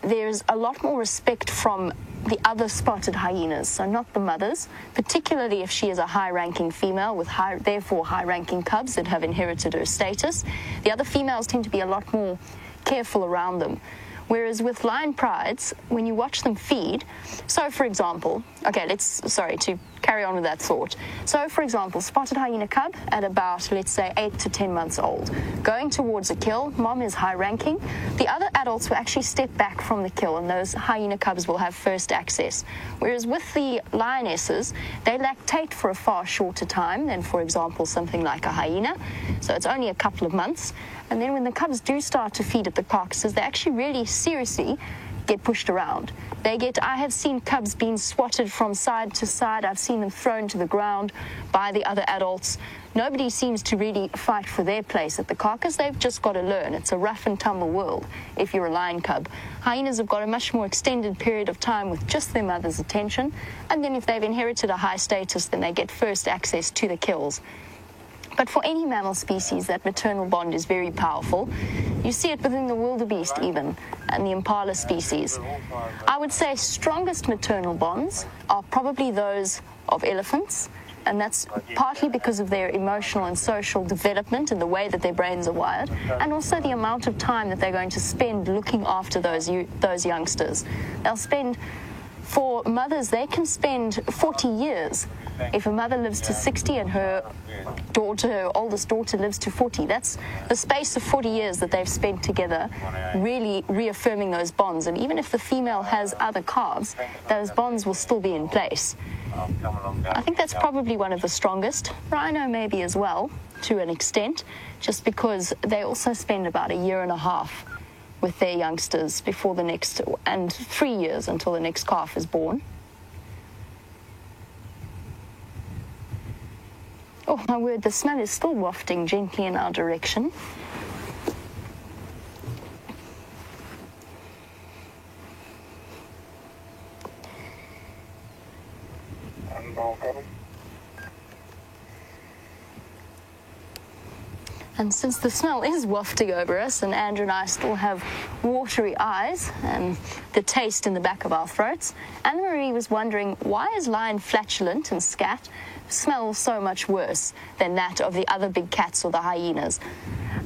there's a lot more respect from the other spotted hyenas, so not the mothers, particularly if she is a high-ranking female with therefore high-ranking cubs that have inherited her status. The other females tend to be a lot more careful around them. Whereas with lion prides, when you watch them feed, so for example, to carry on with that thought. So for example, spotted hyena cub at about, let's say, 8 to 10 months old, going towards a kill, mom is high ranking. The other adults will actually step back from the kill and those hyena cubs will have first access. Whereas with the lionesses, they lactate for a far shorter time than, for example, something like a hyena. So it's only a couple of months. And then when the cubs do start to feed at the carcasses, they actually really seriously get pushed around. I have seen cubs being swatted from side to side. I've seen them thrown to the ground by the other adults. Nobody seems to really fight for their place at the carcass. They've just got to learn. It's a rough and tumble world if you're a lion cub. Hyenas have got a much more extended period of time with just their mother's attention. And then if they've inherited a high status, then they get first access to the kills. But for any mammal species, that maternal bond is very powerful. You see it within the wildebeest even, and the impala species. I would say strongest maternal bonds are probably those of elephants, and that's partly because of their emotional and social development and the way that their brains are wired, and also the amount of time that they're going to spend looking after those youngsters. For mothers, they can spend 40 years. If a mother lives to 60 and her oldest daughter lives to 40, that's the space of 40 years that they've spent together, really reaffirming those bonds. And even if the female has other calves, those bonds will still be in place. I think that's probably one of the strongest. Rhino maybe as well, to an extent, just because they also spend about a year and a half with their youngsters before the next, and 3 years until the next calf is born. Oh my word, the smell is still wafting gently in our direction. And since the smell is wafting over us, and Andrew and I still have watery eyes and the taste in the back of our throats, Anne-Marie was wondering, why is lion flatulent and scat smell so much worse than that of the other big cats or the hyenas?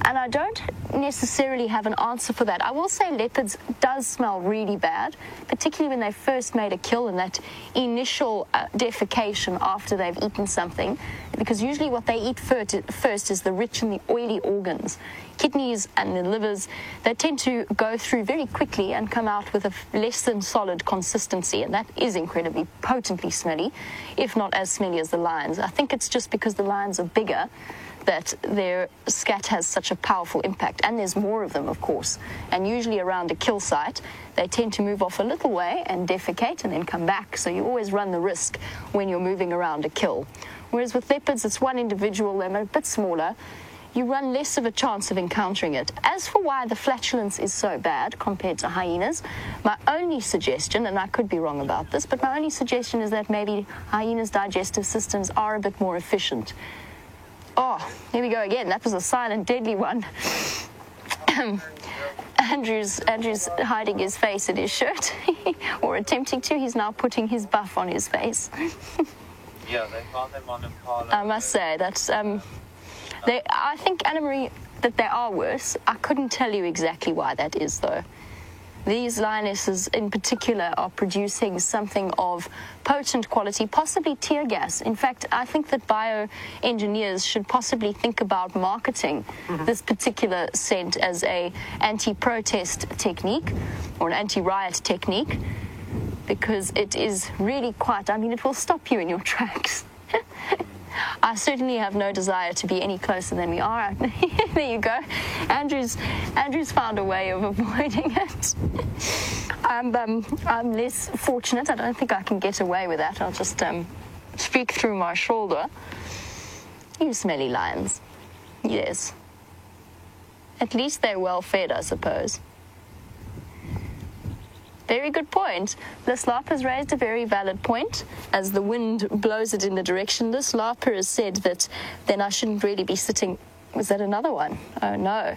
And I don't necessarily have an answer for that. I will say leopards does smell really bad, particularly when they first made a kill and that initial defecation after they've eaten something, because usually what they eat first is the rich and the oily organs. Kidneys and the livers, they tend to go through very quickly and come out with a less than solid consistency, and that is incredibly potently smelly, if not as smelly as the lions. I think it's just because the lions are bigger that their scat has such a powerful impact, and there's more of them, of course. And usually around a kill site, they tend to move off a little way and defecate and then come back, so you always run the risk when you're moving around a kill. Whereas with leopards, it's one individual, they're a bit smaller. you run less of a chance of encountering it. As for why the flatulence is so bad compared to hyenas, my only suggestion, and I could be wrong about this, but my only suggestion is that maybe hyenas' digestive systems are a bit more efficient. Oh, here we go again. That was a silent, deadly one. Andrew's hiding his face in his shirt, or attempting to. He's now putting his buff on his face. Yeah, they found them on Impala. I must say, that's... I think, Anna-Marie, that they are worse. I couldn't tell you exactly why that is, though. These lionesses in particular are producing something of potent quality, possibly tear gas. In fact, I think that bioengineers should possibly think about marketing this particular scent as a anti-protest technique or an anti-riot technique, because it is really quite, I mean, it will stop you in your tracks. I certainly have no desire to be any closer than we are. There you go. Andrew's found a way of avoiding it. I'm less fortunate. I don't think I can get away with that. I'll just speak through my shoulder. You smelly lions. Yes. At least they're well fed, I suppose. Very good point. This larper has raised a very valid point. As the wind blows it in the direction, this larper has said that then I shouldn't really be sitting... Was that another one? Oh, no.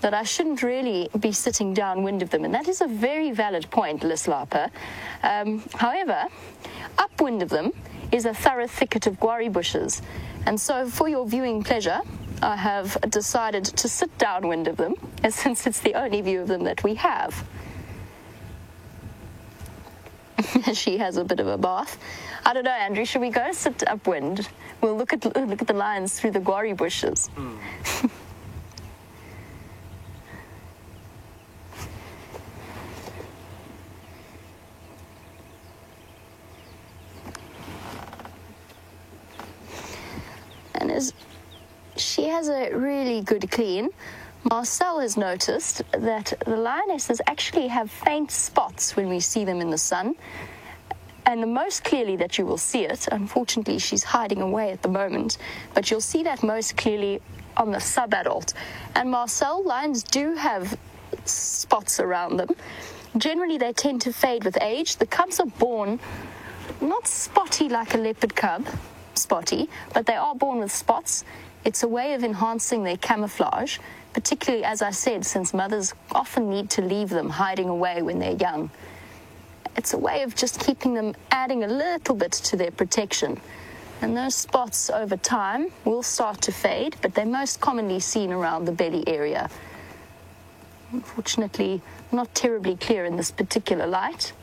That I shouldn't really be sitting downwind of them. And that is a very valid point, Liz Larper. However, upwind of them is a thorough thicket of guarri bushes. And so for your viewing pleasure, I have decided to sit downwind of them, since it's the only view of them that we have. She has a bit of a bath. I don't know, Andrew, should we go sit upwind? We'll look at the lions through the guarri bushes. And as she has a really good clean, Marcel has noticed that the lionesses actually have faint spots when we see them in the sun. And the most clearly that you will see it, unfortunately she's hiding away at the moment, but you'll see that most clearly on the subadult. And Marcel, lions do have spots around them. Generally they tend to fade with age. The cubs are born not spotty like a leopard cub, spotty, but they are born with spots. It's a way of enhancing their camouflage, particularly, as I said, since mothers often need to leave them hiding away when they're young. It's a way of just keeping them, adding a little bit to their protection. And those spots over time will start to fade, but they're most commonly seen around the belly area. Unfortunately, not terribly clear in this particular light.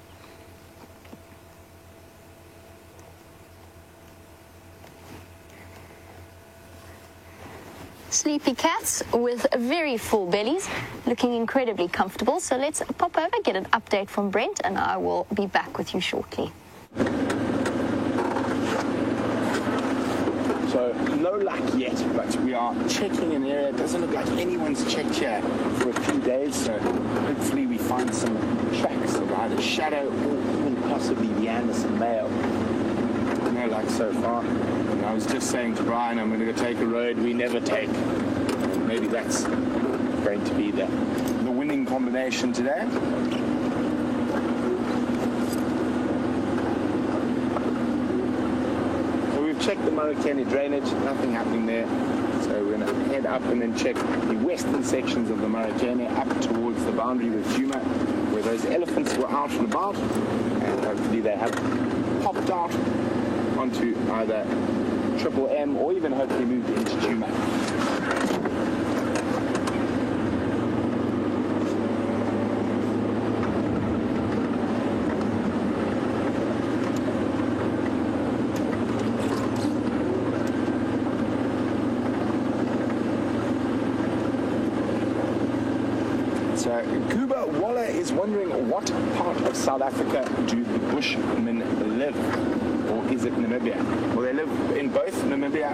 Sleepy cats with very full bellies, looking incredibly comfortable. So let's pop over, get an update from Brent, and I will be back with you shortly. So no luck yet, but we are checking an area. It doesn't look like anyone's checked here for a few days, so hopefully we find some tracks of either Shadow or even possibly the Anderson male. No luck so far. And I was just saying to Brian, I'm going to go take a road we never take. Maybe that's going to be the winning combination today. So we've checked the Marikeni drainage, nothing happening there. So we're going to head up and then check the western sections of the Marikeni up towards the boundary with Djuma, where those elephants were out and about, and hopefully they have popped out onto either Triple M or even hopefully moved into Djuma. So Kuba Waller is wondering, what part of South Africa do the Bushmen live? Or is it Namibia? Well, they live in both Namibia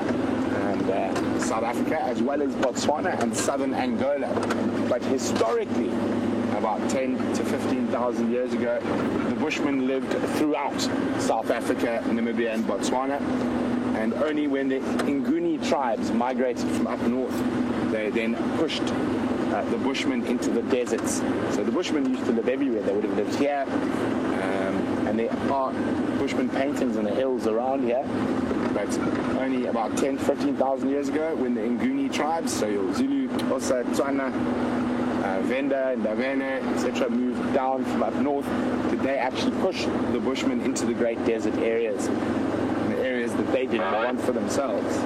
and South Africa, as well as Botswana and southern Angola. But historically, about 10 to 15,000 years ago, the Bushmen lived throughout South Africa, Namibia and Botswana. And only when the Nguni tribes migrated from up north, they then pushed the Bushmen into the deserts. So the Bushmen used to live everywhere. They would have lived here, and there are Bushman paintings on the hills around here. But only about 10, 15,000 years ago, when the Nguni tribes, so your Zulu, Xhosa, Tswana, Venda, Ndavene, etc., moved down from up north, did they actually push the Bushmen into the great desert areas, the areas that they didn't want for themselves.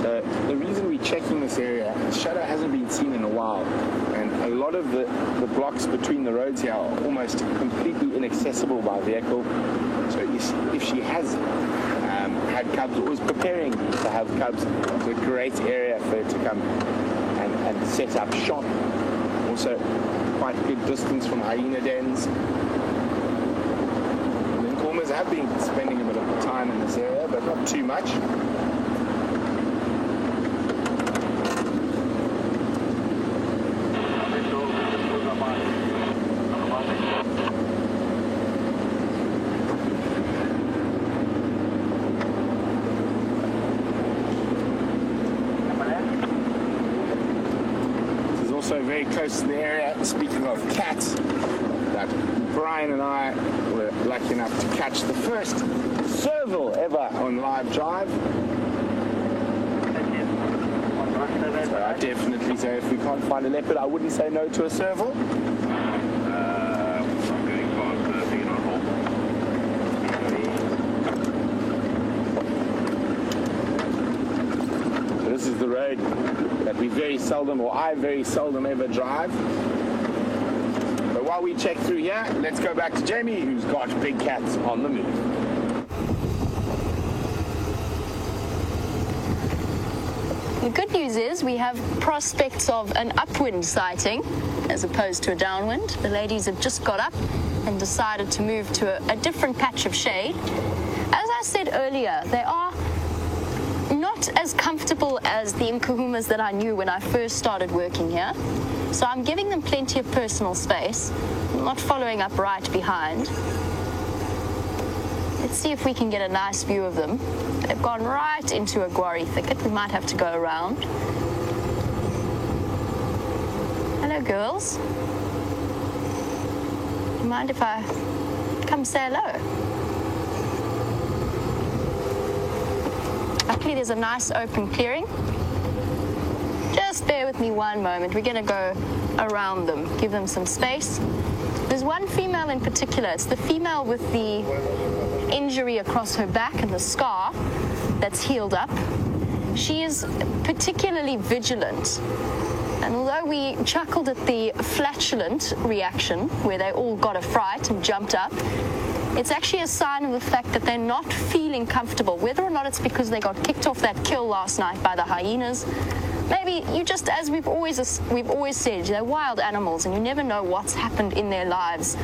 So the reason we're checking this area, shadow hasn't been seen in a while, and a lot of the blocks between the roads here are almost completely inaccessible by vehicle. So if she has had cubs or is preparing to have cubs, it's a great area for her to come and set up shop. Also quite a good distance from hyena dens. The Nkomas have been spending a bit of time in this area, but not too much. Very close to the area. Speaking of cats, that Brian and I were lucky enough to catch the first serval ever on Live Drive. So I definitely say if we can't find a leopard, I wouldn't say no to a serval. So this is the road that we very seldom, or I very seldom ever drive. But while we check through here, let's go back to Jamie, who's got big cats on the move. The good news is we have prospects of an upwind sighting as opposed to a downwind. The ladies have just got up and decided to move to a different patch of shade. As I said earlier, they are not as comfortable as the Nkuhumas that I knew when I first started working here. So I'm giving them plenty of personal space. I'm not following up right behind. Let's see if we can get a nice view of them. They've gone right into a guarri thicket. We might have to go around. Hello, girls. Do you mind if I come say hello? Luckily, there's a nice open clearing. Just bear with me one moment. We're going to go around them, give them some space. There's one female in particular. It's the female with the injury across her back and the scar that's healed up. She is particularly vigilant. And although we chuckled at the flatulent reaction, where they all got a fright and jumped up, it's actually a sign of the fact that they're not feeling comfortable, whether or not it's because they got kicked off that kill last night by the hyenas. Maybe you just, as we've always said, they're wild animals and you never know what's happened in their lives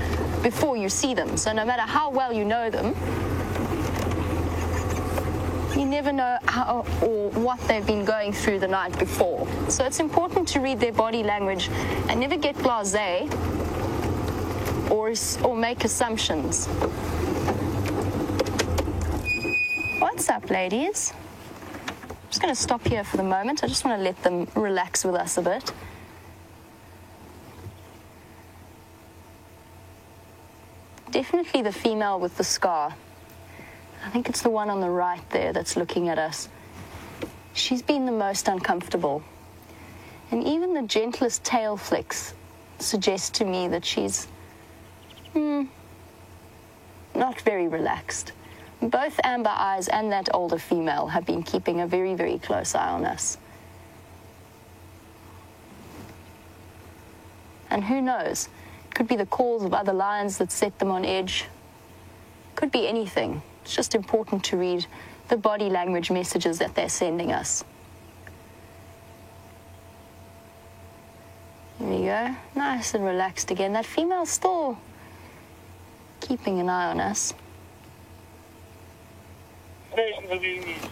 before you see them. So no matter how well you know them, you never know how or what they've been going through the night before. So it's important to read their body language and never get blasé or make assumptions. What's up, ladies? I'm just going to stop here for the moment. I just want to let them relax with us a bit. Definitely the female with the scar. I think it's the one on the right there that's looking at us. She's been the most uncomfortable. And even the gentlest tail flicks suggest to me that she's not very relaxed. Both Amber Eyes and that older female have been keeping a very, very close eye on us. And who knows? It could be the calls of other lions that set them on edge. Could be anything. It's just important to read the body language messages that they're sending us. There you go. Nice and relaxed again. That female's still keeping an eye on us. Today's interview is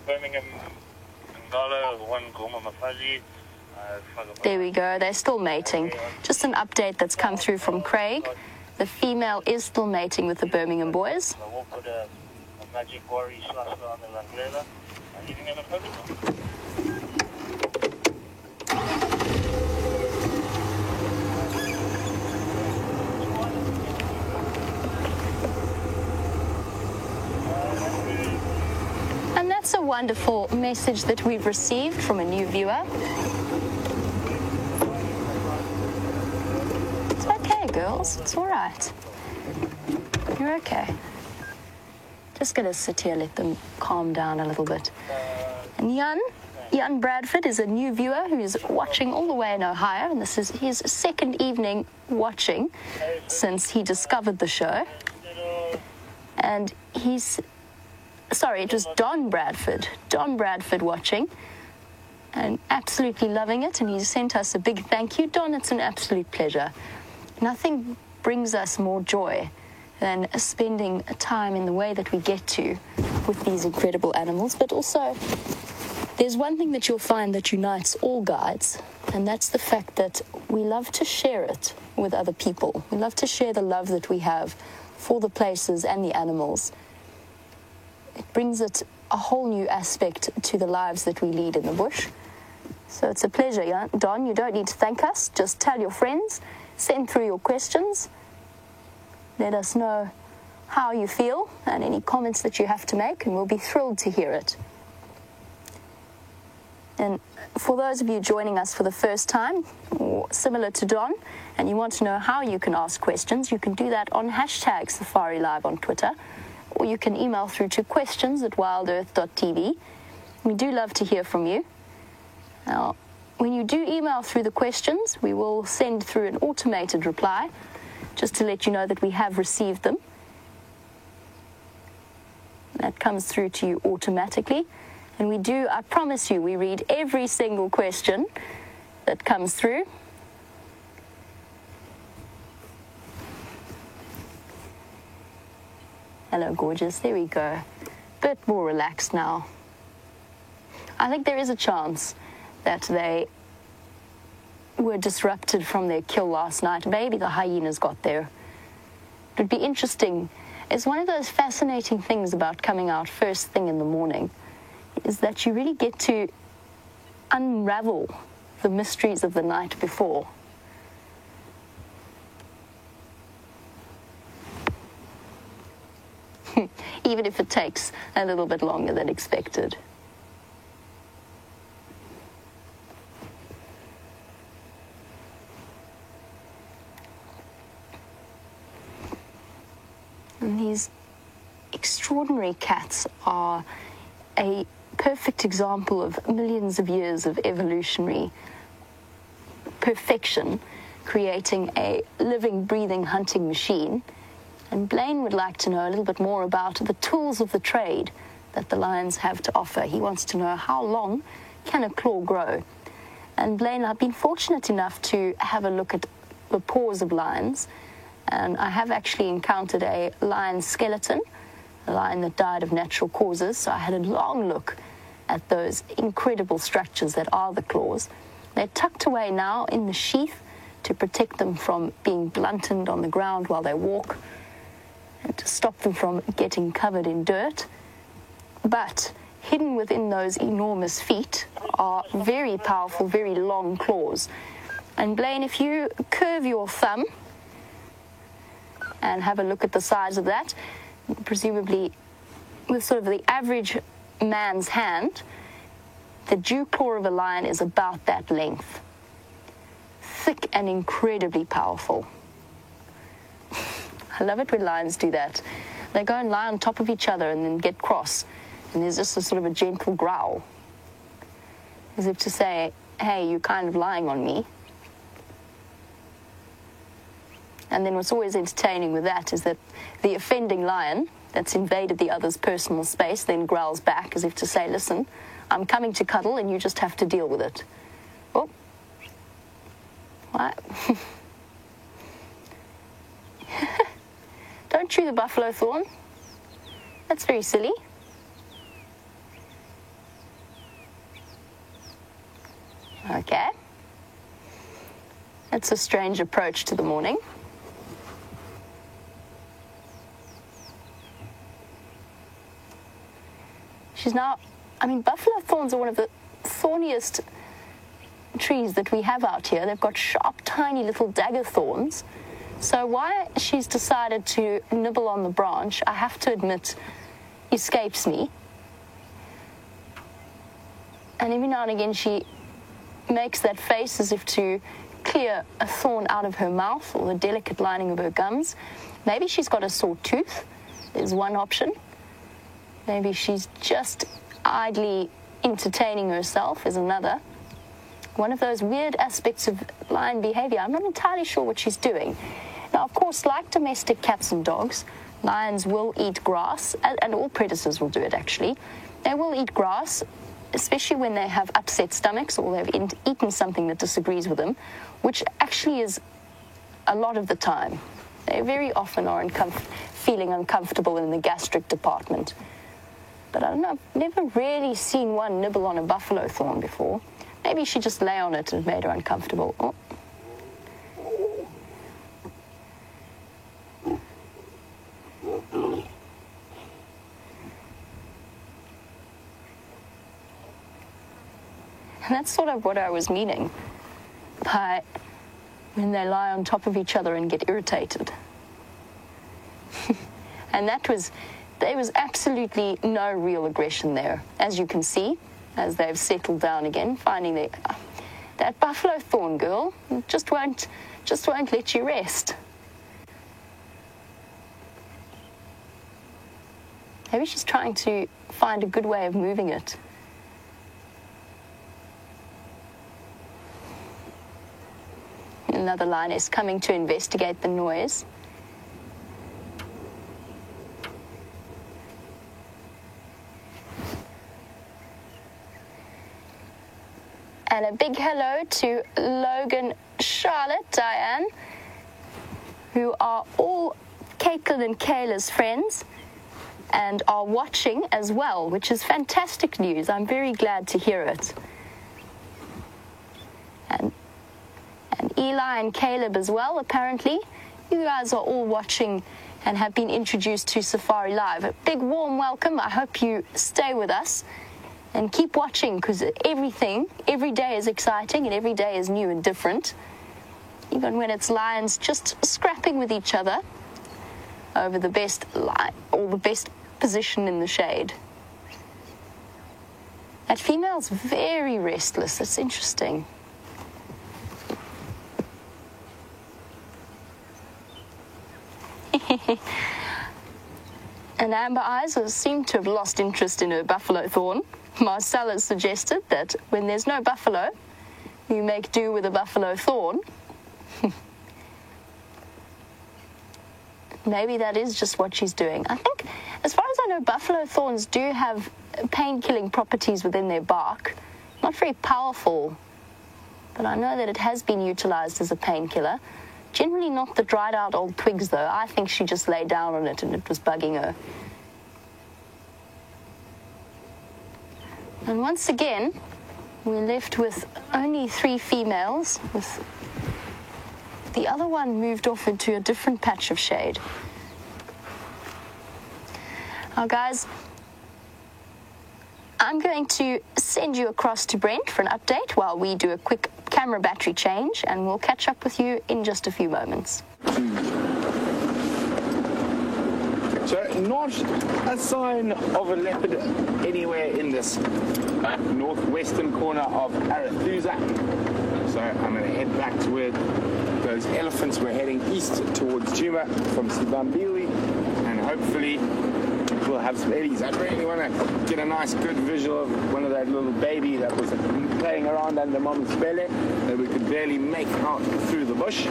Birmingham Ngala, one Goma Mafazi. There we go. They're still mating. Just an update that's come through from Craig. The female is still mating with the Birmingham boys. And that's a wonderful message that we've received from a new viewer. It's okay, girls. It's all right. You're okay. Just going to sit here, let them calm down a little bit. And Jan Bradford is a new viewer who is watching all the way in Ohio, and this is his second evening watching since he discovered the show. And it was Don Bradford watching and absolutely loving it, and he sent us a big thank you. Don, it's an absolute pleasure. Nothing brings us more joy than spending time in the way that we get to with these incredible animals. But also, there's one thing that you'll find that unites all guides, and that's the fact that we love to share it with other people. We love to share the love that we have for the places and the animals. It brings it a whole new aspect to the lives that we lead in the bush. So it's a pleasure, Don. You don't need to thank us. Just tell your friends, send through your questions. Let us know how you feel and any comments that you have to make, and we'll be thrilled to hear it. And for those of you joining us for the first time, or similar to Don, and you want to know how you can ask questions, you can do that on #SafariLive on Twitter, or you can email through to questions@wildearth.tv. We do love to hear from you. Now, when you do email through the questions, we will send through an automated reply, just to let you know that we have received them. That comes through to you automatically. And we do, I promise you, we read every single question that comes through. Hello, gorgeous. There we go. Bit more relaxed now. I think there is a chance that they were disrupted from their kill last night. Maybe the hyenas got there. It would be interesting. It's one of those fascinating things about coming out first thing in the morning, is that you really get to unravel the mysteries of the night before. Even if it takes a little bit longer than expected. And these extraordinary cats are a perfect example of millions of years of evolutionary perfection, creating a living, breathing hunting machine. And Blaine would like to know a little bit more about the tools of the trade that the lions have to offer. He wants to know, how long can a claw grow? And Blaine, I've been fortunate enough to have a look at the paws of lions, and I have actually encountered a lion skeleton, a lion that died of natural causes. So I had a long look at those incredible structures that are the claws. They're tucked away now in the sheath to protect them from being blunted on the ground while they walk, and to stop them from getting covered in dirt. But hidden within those enormous feet are very powerful, very long claws. And Blaine, if you curve your thumb and have a look at the size of that, presumably with sort of the average man's hand, the dew claw of a lion is about that length. Thick and incredibly powerful. I love it when lions do that. They go and lie on top of each other and then get cross. And there's just a sort of a gentle growl, as if to say, hey, you're kind of lying on me. And then what's always entertaining with that is that the offending lion that's invaded the other's personal space then growls back, as if to say, listen, I'm coming to cuddle and you just have to deal with it. Oh. What? Don't chew the buffalo thorn. That's very silly. Okay, That's a strange approach to the morning. She's now, I mean, buffalo thorns are one of the thorniest trees that we have out here. They've got sharp, tiny little dagger thorns. So why she's decided to nibble on the branch, I have to admit, escapes me. And every now and again she makes that face as if to clear a thorn out of her mouth or the delicate lining of her gums. Maybe she's got a sore tooth. There's one option. Maybe she's just idly entertaining herself is another. One of those weird aspects of lion behavior. I'm not entirely sure what she's doing. Now, of course, like domestic cats and dogs, lions will eat grass, and all predators will do it, actually. They will eat grass, especially when they have upset stomachs or they've eaten something that disagrees with them, which actually is a lot of the time. They very often are feeling uncomfortable in the gastric department. But I don't know, I've never really seen one nibble on a buffalo thorn before. Maybe she just lay on it and it made her uncomfortable. Oh. And that's sort of what I was meaning by when they lie on top of each other and get irritated. And there was absolutely no real aggression there, as you can see, as they've settled down again, finding that buffalo thorn girl just won't let you rest. Maybe she's trying to find a good way of moving it. Another lioness coming to investigate the noise. And a big hello to Logan, Charlotte, Diane, who are all Caitlin and Kayla's friends and are watching as well, which is fantastic news. I'm very glad to hear it. And Eli and Caleb as well, apparently. You guys are all watching and have been introduced to Safari Live. A big warm welcome. I hope you stay with us. And keep watching, because every day is exciting and every day is new and different. Even when it's lions just scrapping with each other over the best position in the shade. That female's very restless. That's interesting. And Amber Eyes seemed to have lost interest in her buffalo thorn. Marcella suggested that when there's no buffalo, you make do with a buffalo thorn. Maybe that is just what she's doing. I think, as far as I know, buffalo thorns do have pain-killing properties within their bark. Not very powerful, but I know that it has been utilized as a painkiller. Generally not the dried out old twigs, though. I think she just lay down on it and it was bugging her. And once again, we're left with only 3 females, with the other one moved off into a different patch of shade. Now, guys, I'm going to send you across to Brent for an update while we do a quick camera battery change, and we'll catch up with you in just a few moments. So not a sign of a leopard anywhere in this northwestern corner of Arathusa. So I'm going to head back to where those elephants were heading east towards Djuma from Sibambili, and hopefully we'll have some eddies. I really want to get a nice good visual of one of that little baby that was playing around under mom's belly that we could barely make out through the bush.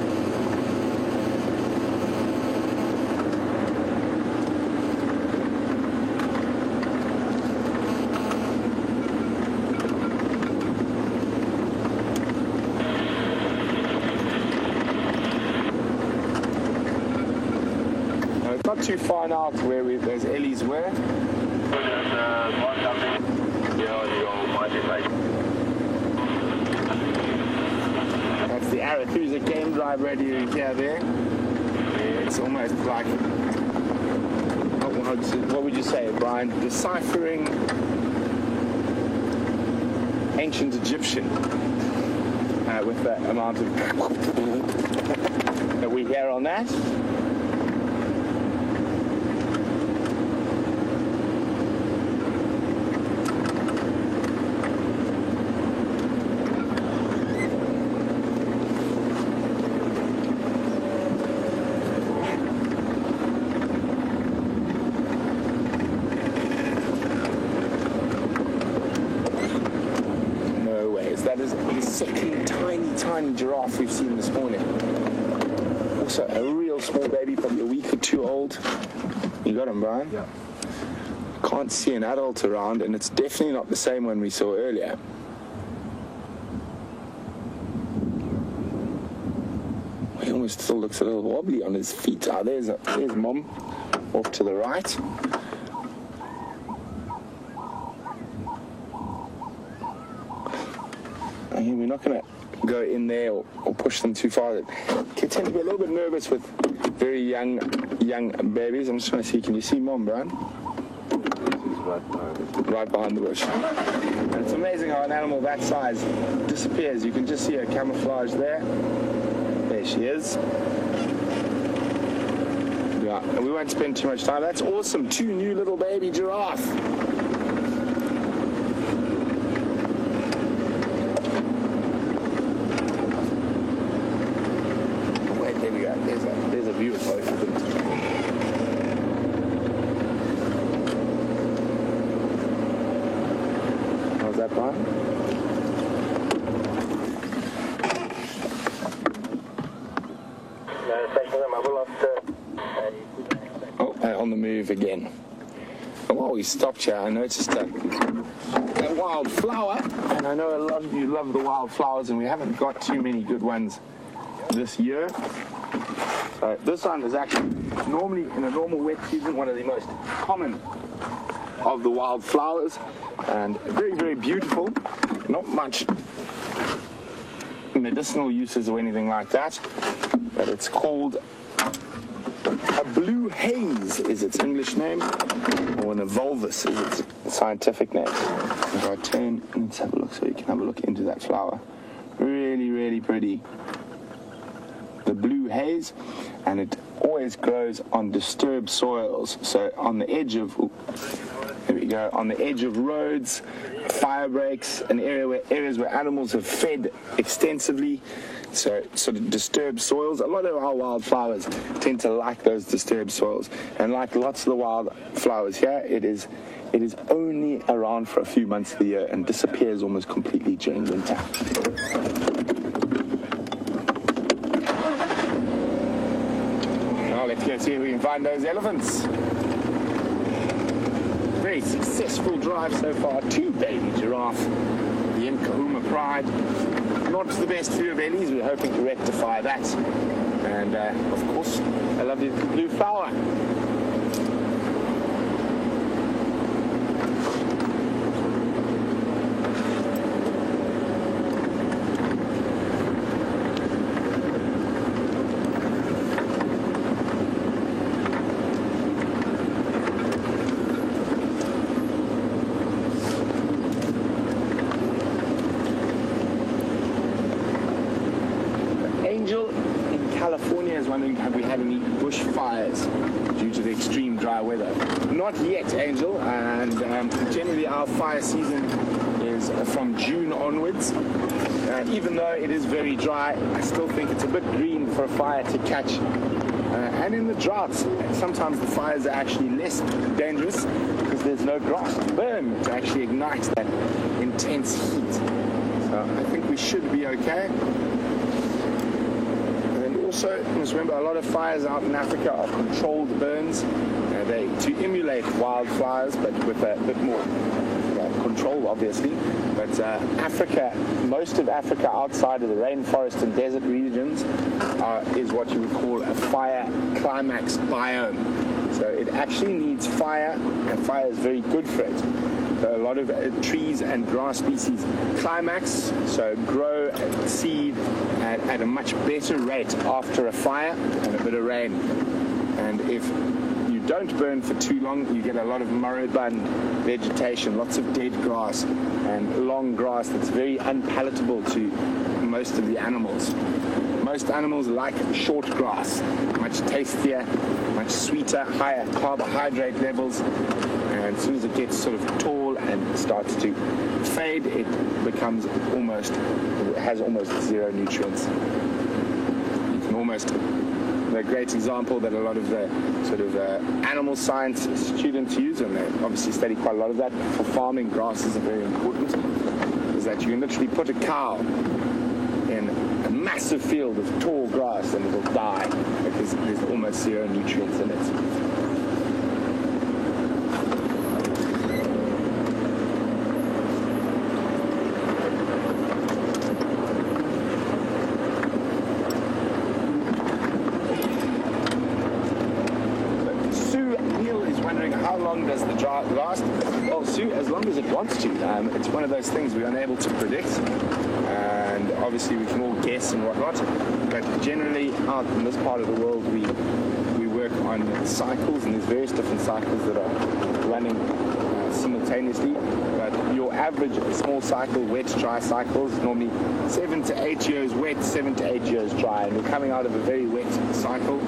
Not too far now to where those ellies were. That's the Barracuda game drive radio here there. It's almost like, what would you say, Brian? Deciphering ancient Egyptian with the amount of that we hear on that. That is the second tiny giraffe we've seen this morning. Also a real small baby, probably a week or two old. You got him, Brian? Yeah. Can't see an adult around, and it's definitely not the same one we saw earlier. He almost still looks a little wobbly on his feet. Ah, there's Mom off to the right. We're not going to go in there or push them too far. Kids tend to be a little bit nervous with very young babies. I'm just trying to see, can you see Mom, Brian? She's Right behind the bush. And it's amazing how an animal that size disappears. You can just see her camouflage there. There she is. Yeah, and we won't spend too much time. That's awesome. 2 new little baby giraffe. There's a view of both of them. How's that, Brian? On the move again. Oh, while we stopped here, I noticed that wildflower, and I know a lot of you love the wildflowers, and we haven't got too many good ones this year. So this one is actually normally, in a normal wet season, one of the most common of the wildflowers, and very, very beautiful. Not much medicinal uses or anything like that, but it's called a blue haze is its English name, or an evolvus is its scientific name. If I turn, let's have a look so you can have a look into that flower. Really, really pretty. The blue haze, and it always grows on disturbed soils. So on the edge of, there we go, on the edge of roads, fire breaks, areas where animals have fed extensively. So sort of disturbed soils. A lot of our wildflowers tend to like those disturbed soils, and like lots of the wildflowers here, it is only around for a few months of the year and disappears almost completely during winter. Now let's go see if we can find those elephants. Very successful drive so far. 2 baby giraffe, the Nkahuma Pride. Not the best view of Ellie's. We're hoping to rectify that. And, of course, a lovely blue flower. California is wondering, have we had any bushfires due to the extreme dry weather? Not yet, Angel, and generally our fire season is from June onwards. Even though it is very dry, I still think it's a bit green for a fire to catch. And in the droughts, sometimes the fires are actually less dangerous because there's no grass to burn to actually ignite that intense heat. So I think we should be okay. Also, just remember, a lot of fires out in Africa are controlled burns. To emulate wildfires, but with a bit more control, obviously. But Africa, most of Africa outside of the rainforest and desert regions is what you would call a fire climax biome. So it actually needs fire, and fire is very good for it. a lot of trees and grass species climax, so grow seed at a much better rate after a fire and a bit of rain. And if you don't burn for too long, you get a lot of moribund vegetation, lots of dead grass and long grass that's very unpalatable to most of the animals. Most animals like short grass, much tastier, much sweeter, higher carbohydrate levels. And as soon as it gets sort of tall and starts to fade, it has almost zero nutrients. You can almost, a great example that a lot of the sort of animal science students use, and they obviously study quite a lot of that for farming, grasses are very important, is that you can literally put a cow in a massive field of tall grass and it will die because there's almost zero nutrients in it. Does the drought last? Well, Sue, as long as it wants to. It's one of those things we're unable to predict, and obviously we can all guess and whatnot, but generally out in this part of the world we work on cycles, and there's various different cycles that are running simultaneously, but your average small cycle, wet dry cycle, is normally 7 to 8 years wet, 7 to 8 years dry, and we're coming out of a very wet cycle.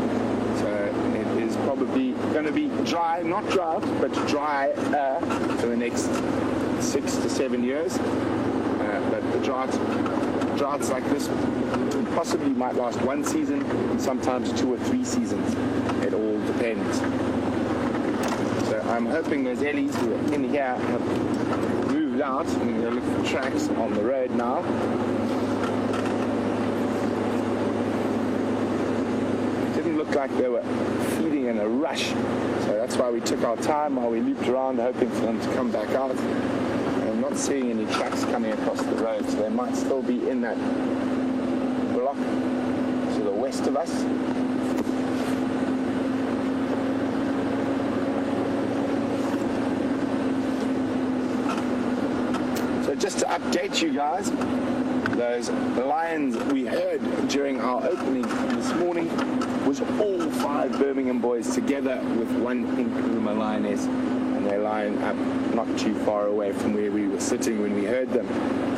Probably going to be dry, not drought, but dry for the next 6 to 7 years. But the droughts like this possibly might last one season, sometimes 2 or 3 seasons. It all depends. So I'm hoping those Ellies who are in here have moved out. I'm going to look for tracks on the road now. Looked like they were feeding in a rush, so that's why we took our time while we looped around hoping for them to come back out. And I'm not seeing any trucks coming across the road, so they might still be in that block to the west of us. So just to update you guys, those lions we heard during our opening this morning was all 5 Birmingham boys together with one Nkuhuma lioness, and they're lying up not too far away from where we were sitting when we heard them.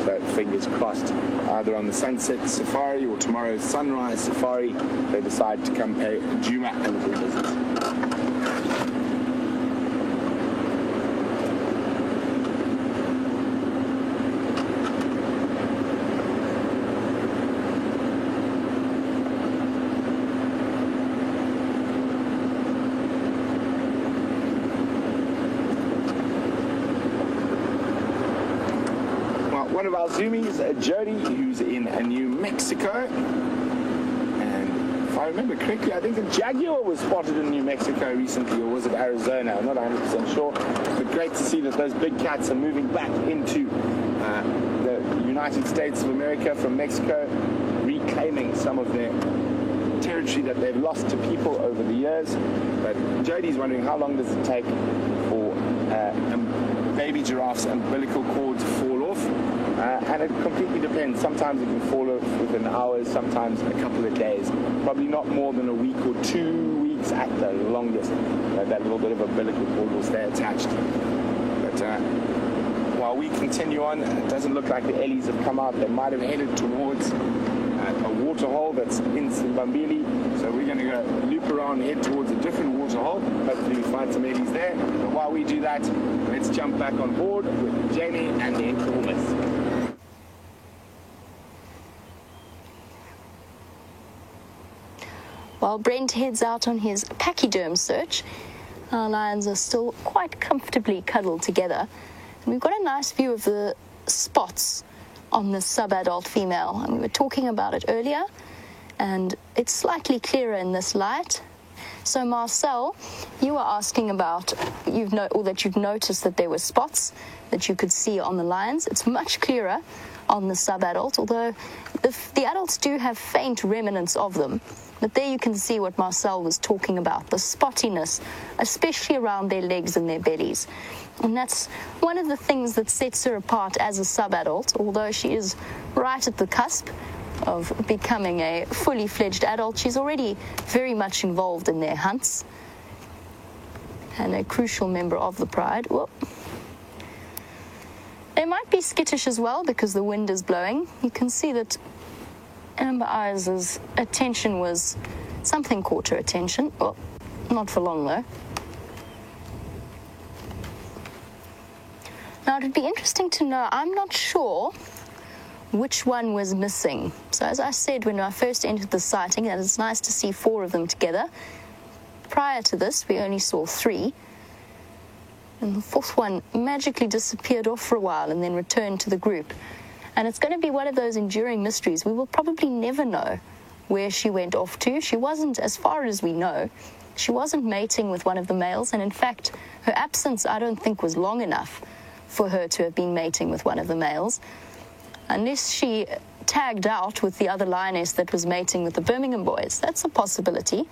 So fingers crossed, either on the sunset safari or tomorrow's sunrise safari, they decide to come pay Djuma a little visit. One of our Zoomies, Jody, who's in New Mexico, and if I remember correctly, I think a jaguar was spotted in New Mexico recently, or was it Arizona? I'm not 100% sure, but great to see that those big cats are moving back into the United States of America from Mexico, reclaiming some of their territory that they've lost to people over the years. But Jody's wondering, how long does it take for baby giraffe's umbilical cord to fall off? And it completely depends. Sometimes it can fall off within hours, sometimes a couple of days. Probably not more than a week or 2 weeks at the longest. That little bit of umbilical cord will stay attached. But while we continue on, it doesn't look like the Ellies have come out. They might have headed towards a waterhole that's in Simbambili. So we're going to go loop around and head towards a different waterhole. Hopefully we find some Ellies there. But while we do that, let's jump back on board with Jamie and the Nkuhumas. While Brent heads out on his pachyderm search, our lions are still quite comfortably cuddled together. And we've got a nice view of the spots on the sub-adult female. And we were talking about it earlier, and it's slightly clearer in this light. So Marcel, you were asking about, you've noticed that there were spots that you could see on the lions. It's much clearer on the sub-adult, although the adults do have faint remnants of them. But there you can see what Marcel was talking about, the spottiness, especially around their legs and their bellies. And that's one of the things that sets her apart as a sub-adult, although she is right at the cusp of becoming a fully fledged adult. She's already very much involved in their hunts and a crucial member of the pride. Well, they might be skittish as well because the wind is blowing. You can see that Amber Eyes' attention was, something caught her attention. Well, not for long though. Now it'd be interesting to know, I'm not sure which one was missing. So as I said when I first entered the sighting, that it's nice to see 4 of them together. Prior to this, we only saw 3. And the 4th one magically disappeared off for a while and then returned to the group. And it's going to be one of those enduring mysteries. We will probably never know where she went off to. She wasn't, as far as we know, she wasn't mating with one of the males. And in fact, her absence, I don't think, was long enough for her to have been mating with one of the males. Unless she tagged out with the other lioness that was mating with the Birmingham boys. That's a possibility.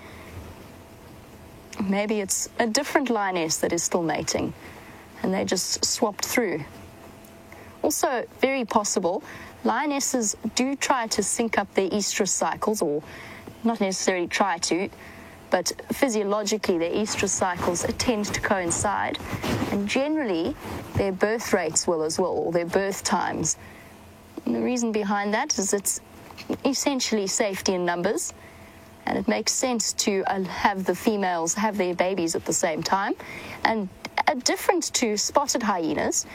Maybe it's a different lioness that is still mating and they just swapped through. Also, very possible, lionesses do try to sync up their estrus cycles, or not necessarily try to, but physiologically their estrus cycles tend to coincide, and generally their birth rates will as well, or their birth times. And the reason behind that is it's essentially safety in numbers, and it makes sense to have the females have their babies at the same time. And different to spotted hyenas,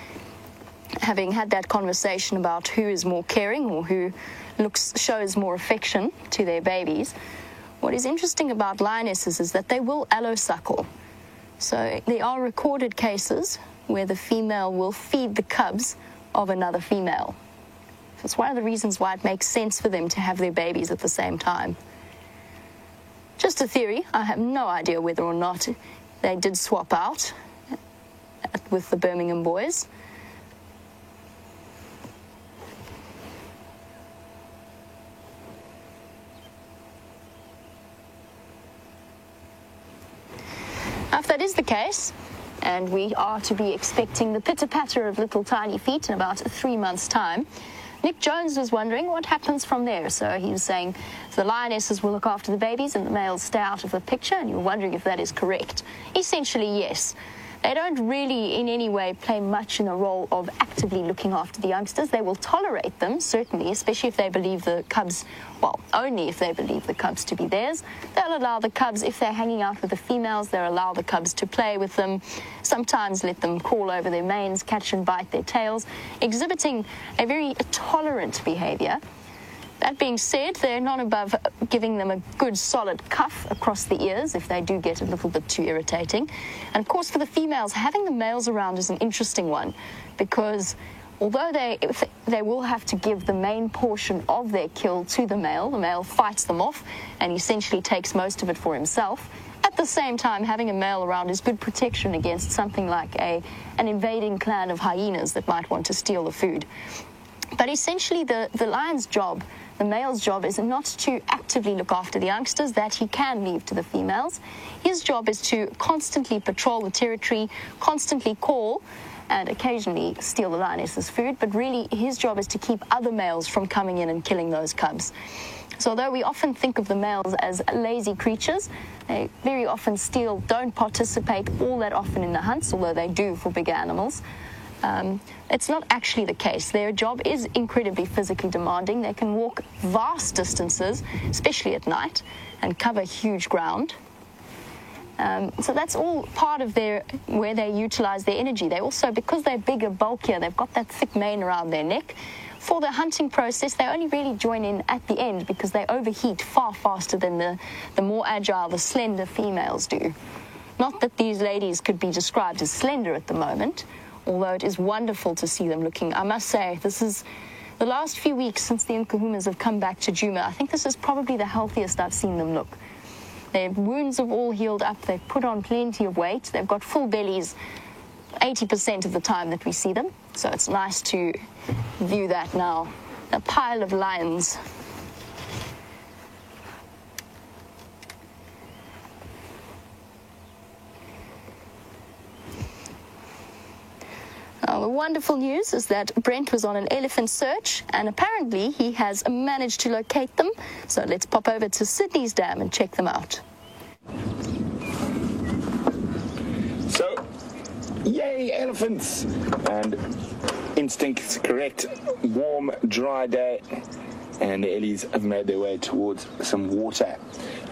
having had that conversation about who is more caring or who shows more affection to their babies, what is interesting about lionesses is that they will allosuckle. So there are recorded cases where the female will feed the cubs of another female. So it's one of the reasons why it makes sense for them to have their babies at the same time. Just a theory. I have no idea whether or not they did swap out with the Birmingham boys. Now, if that is the case, and we are to be expecting the pitter-patter of little tiny feet in about 3 months' time, Nick Jones was wondering what happens from there. So he was saying the lionesses will look after the babies and the males stay out of the picture, and you're wondering if that is correct. Essentially, yes. They don't really in any way play much in the role of actively looking after the youngsters. They will tolerate them, certainly, especially if they believe the cubs, well, only if they believe the cubs to be theirs. They'll allow the cubs, if they're hanging out with the females, they'll allow the cubs to play with them, sometimes let them crawl over their manes, catch and bite their tails, exhibiting a very tolerant behavior. That being said, they're not above giving them a good solid cuff across the ears if they do get a little bit too irritating. And of course, for the females, having the males around is an interesting one, because although they will have to give the main portion of their kill to the male fights them off and essentially takes most of it for himself. At the same time, having a male around is good protection against something like an invading clan of hyenas that might want to steal the food. But essentially, the lion's job, the male's job, is not to actively look after the youngsters. That he can leave to the females. His job is to constantly patrol the territory, constantly call, and occasionally steal the lioness's food. But really, his job is to keep other males from coming in and killing those cubs. So although we often think of the males as lazy creatures, they very often still don't participate all that often in the hunts, although they do for bigger animals. It's not actually the case. Their job is incredibly physically demanding. They can walk vast distances, especially at night, and cover huge ground. So that's all part of where they utilize their energy. They also, because they're bigger, bulkier, they've got that thick mane around their neck. For the hunting process, they only really join in at the end because they overheat far faster than the more agile, the slender females do. Not that these ladies could be described as slender at the moment, although it is wonderful to see them looking. I must say, this is the last few weeks since the Nkuhumas have come back to Djuma. I think this is probably the healthiest I've seen them look. Their wounds have all healed up. They've put on plenty of weight. They've got full bellies. 80% of the time that we see them. So it's nice to view that now. A pile of lions. Now, the wonderful news is that Brent was on an elephant search, and apparently he has managed to locate them. So let's pop over to Sydney's Dam and check them out. So, yay, elephants! And instinct's correct. Warm, dry day, and the Ellies have made their way towards some water.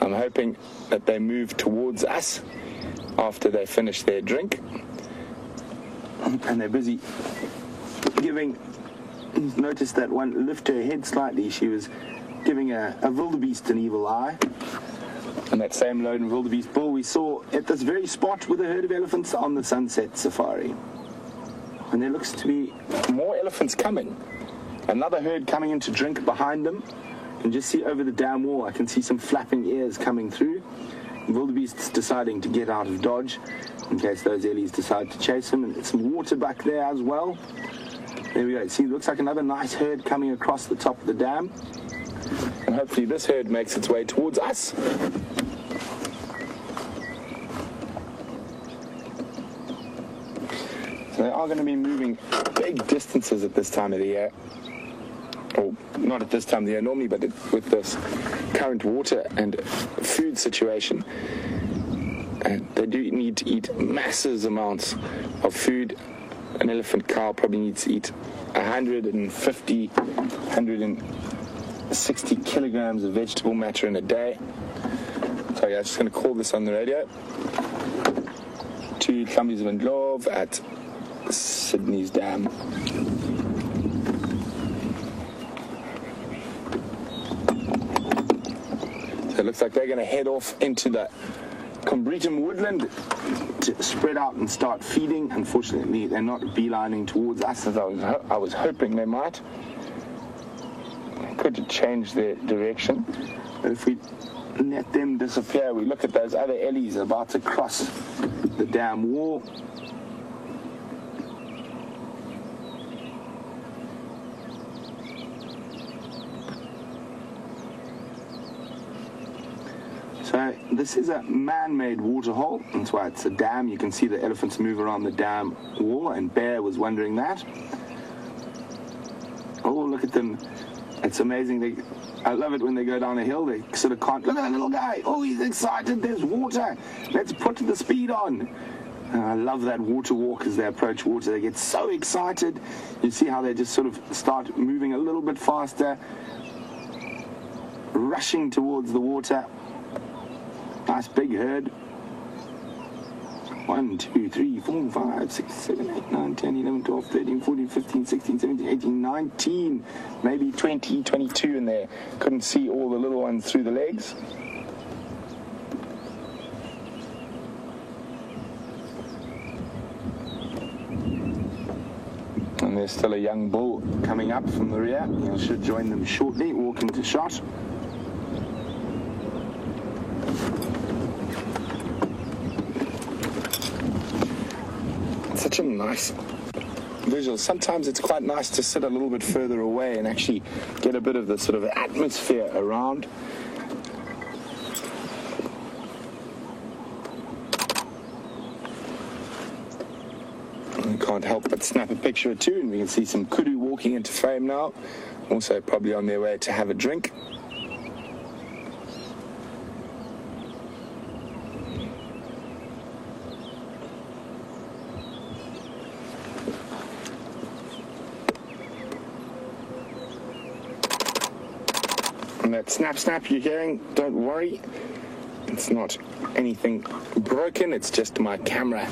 I'm hoping that they move towards us after they finish their drink. And they're busy giving. Notice that one lift her head slightly. She was giving a wildebeest an evil eye. And that same lone wildebeest bull we saw at this very spot with a herd of elephants on the sunset safari. And there looks to be more elephants coming. Another herd coming in to drink behind them. You can just see over the dam wall, I can see some flapping ears coming through. Wildebeest's deciding to get out of dodge in case those Ellies decide to chase him. And there's some water back there as well. There we go. See, it looks like another nice herd coming across the top of the dam. And hopefully this herd makes its way towards us. So they are going to be moving big distances at this time of the year. Or not at this time of the year normally, but with this current water and food situation. And they do need to eat massive amounts of food. An elephant cow probably needs to eat 150, 160 kilograms of vegetable matter in a day. So yeah, I'm just going to call this on the radio to Klambies van Glove at Sydney's Dam. So it looks like they're going to head off into the Combretum woodland to spread out and start feeding. Unfortunately, they're not beelining towards us as I was hoping they might. Could change their direction, but if we let them disappear, we look at those other Ellies about to cross the dam wall. So this is a man-made waterhole. That's why it's a dam. You can see the elephants move around the dam wall, and Bear was wondering that. Oh, look at them. It's amazing. I love it when they go down a hill. They sort of can't. Look at that little guy. Oh, he's excited. There's water. Let's put the speed on. I love that water walk as they approach water. They get so excited. You see how they just sort of start moving a little bit faster, rushing towards the water. Nice big herd. 1, 2, 3, 4, 5, 6, 7, 8, 9, 10, 11, 12, 13, 14, 15, 16, 17, 18, 19, maybe 20, 22 in there. Couldn't see all the little ones through the legs. And there's still a young bull coming up from the rear. I should join them shortly, walking to shot. Such a nice visual. Sometimes it's quite nice to sit a little bit further away and actually get a bit of the sort of atmosphere around. I can't help but snap a picture or two, and we can see some kudu walking into frame now. Also probably on their way to have a drink. And that snap you're hearing, don't worry, it's not anything broken, it's just my camera.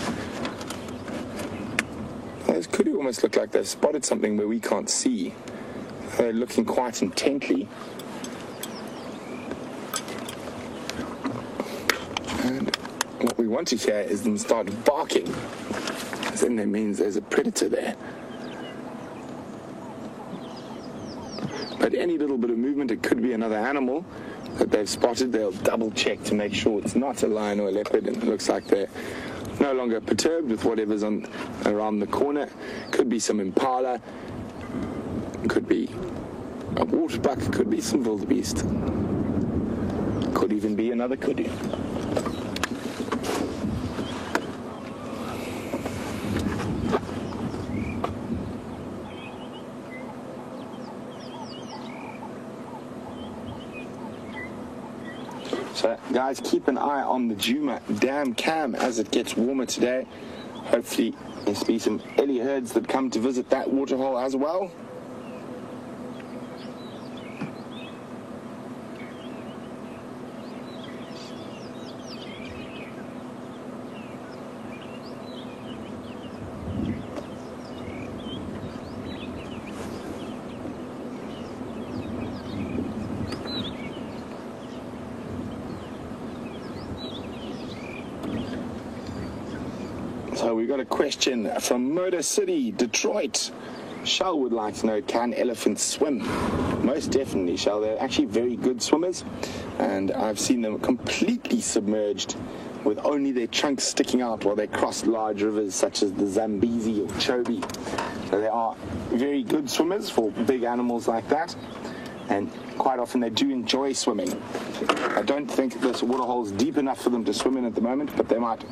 Those kudu almost look like they've spotted something where we can't see. They're looking quite intently. And what we want to hear is them start barking, because then that means there's a predator there. But any little bit of movement, it could be another animal that they've spotted. They'll double check to make sure it's not a lion or a leopard, and it looks like they're no longer perturbed with whatever's around the corner. Could be some impala, could be a waterbuck, could be some wildebeest, could even be another kudu. So guys, keep an eye on the Djuma Dam Cam as it gets warmer today. Hopefully there'll be some ellie herds that come to visit that waterhole as well. So we got a question from Motor City, Detroit. Shell would like to know, can elephants swim? Most definitely, Shell. They're actually very good swimmers, and I've seen them completely submerged with only their trunks sticking out while they cross large rivers such as the Zambezi or Chobe. So they are very good swimmers for big animals like that, and quite often they do enjoy swimming. I don't think this waterhole is deep enough for them to swim in at the moment, but they might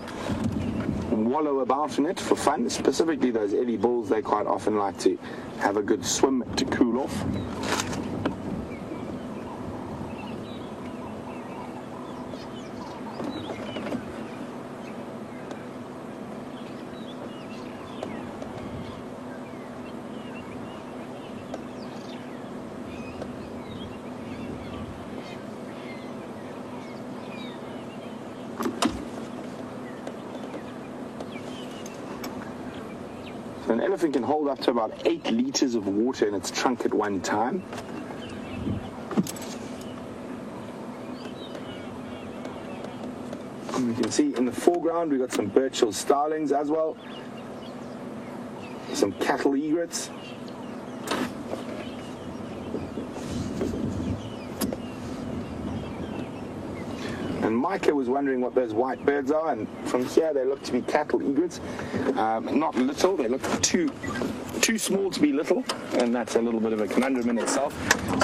wallow about in it for fun. Specifically those Eddie bulls, they quite often like to have a good swim to cool off. An elephant can hold up to about 8 liters of water in its trunk at one time. And you can see in the foreground we've got some Birchall starlings as well, some cattle egrets. And Micah was wondering what those white birds are, and from here they look to be cattle egrets. Not little, they look too small to be little, and that's a little bit of a conundrum in itself.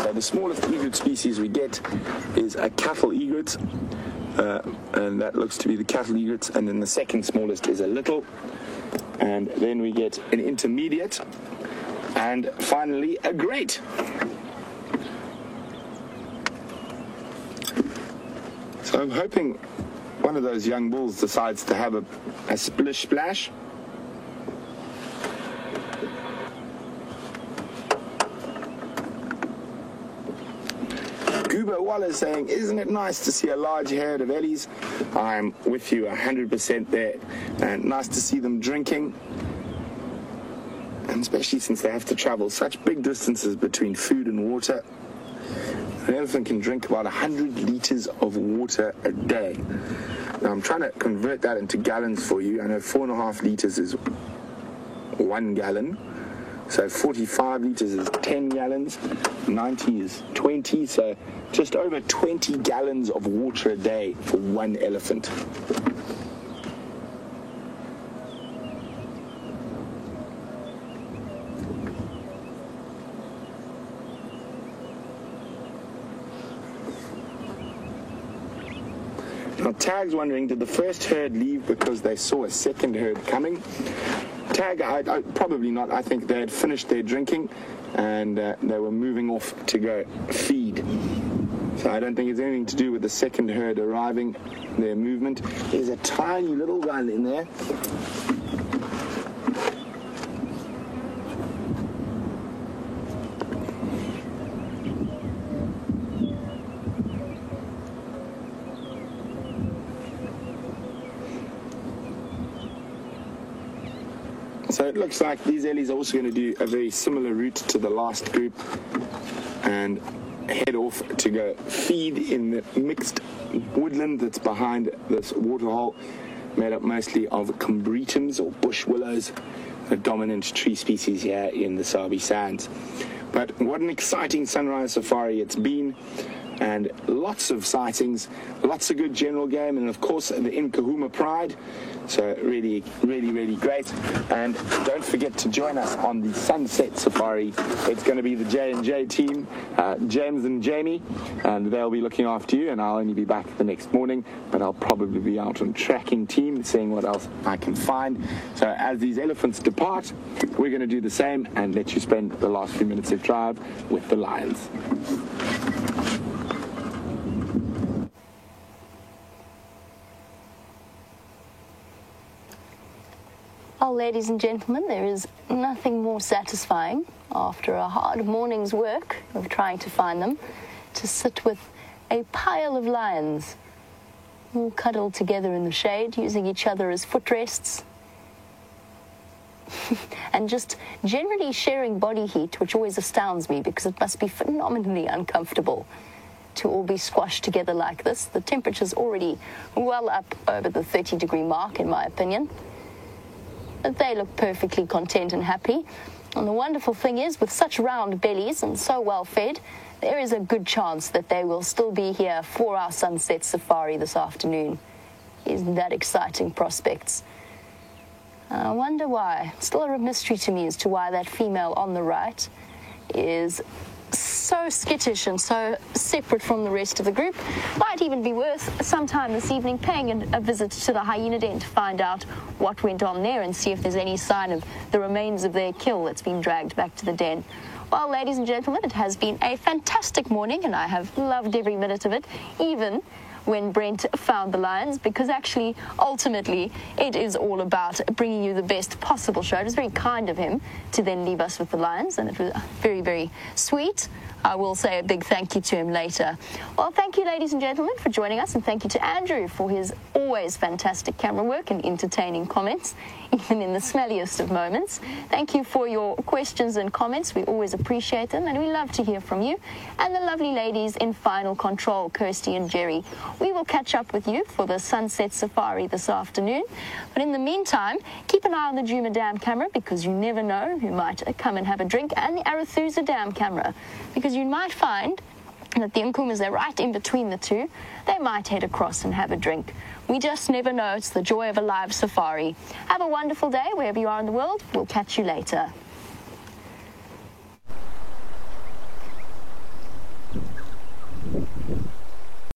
So the smallest egret species we get is a cattle egret, and that looks to be the cattle egrets, and then the second smallest is a little, and then we get an intermediate, and finally a great. So I'm hoping one of those young bulls decides to have a splish splash. Goober Waller saying, isn't it nice to see a large herd of ellies? I'm with you 100% there. And nice to see them drinking. And especially since they have to travel such big distances between food and water. An elephant can drink about 100 liters of water a day. Now I'm trying to convert that into gallons for you. I know 4.5 liters is 1 gallon. So 45 liters is 10 gallons. 90 is 20. So just over 20 gallons of water a day for one elephant. Now, Tag's wondering, did the first herd leave because they saw a second herd coming? Tag, I probably not. I think they had finished their drinking and they were moving off to go feed. So I don't think it's anything to do with the second herd arriving, their movement. There's a tiny little one in there. So it looks like these ellies are also going to do a very similar route to the last group and head off to go feed in the mixed woodland that's behind this waterhole, made up mostly of combretums or bush willows, a dominant tree species here in the Sabi Sands. But what an exciting sunrise safari it's been. and lots of sightings, lots of good general game, and of course the Nkahuma Pride. So really, really, really great. And don't forget to join us on the Sunset Safari. It's going to be the J&J team, James and Jamie, and they'll be looking after you, and I'll only be back the next morning, but I'll probably be out on tracking team, seeing what else I can find. So as these elephants depart, we're going to do the same and let you spend the last few minutes of drive with the lions. Well, ladies and gentlemen, there is nothing more satisfying after a hard morning's work of trying to find them, to sit with a pile of lions, all cuddled together in the shade, using each other as footrests, and just generally sharing body heat, which always astounds me because it must be phenomenally uncomfortable to all be squashed together like this. The temperature's already well up over the 30-degree mark, in my opinion. But they look perfectly content and happy. And the wonderful thing is, with such round bellies and so well fed, there is a good chance that they will still be here for our sunset safari this afternoon. Isn't that exciting prospects? I wonder why. Still a mystery to me as to why that female on the right is so skittish and so separate from the rest of the group. Might even be worth sometime this evening paying a visit to the hyena den to find out what went on there and see if there's any sign of the remains of their kill that's been dragged back to the den. Well, ladies and gentlemen, it has been a fantastic morning, and I have loved every minute of it, even when Brent found the lions, because actually, ultimately, it is all about bringing you the best possible show. It was very kind of him to then leave us with the lions, and it was very, very sweet. I will say a big thank you to him later. Well, thank you, ladies and gentlemen, for joining us, and thank you to Andrew for his always fantastic camera work and entertaining comments, even in the smelliest of moments. Thank you for your questions and comments. We always appreciate them, and we love to hear from you. And the lovely ladies in final control, Kirsty and Jerry. We will catch up with you for the Sunset Safari this afternoon. But in the meantime, keep an eye on the Djuma Dam camera, because you never know who might come and have a drink, and the Arathusa Dam camera, because you might find that the Nkumas are right in between the two. They might head across and have a drink. We just never know. It's the joy of a live safari. Have a wonderful day wherever you are in the world. We'll catch you later.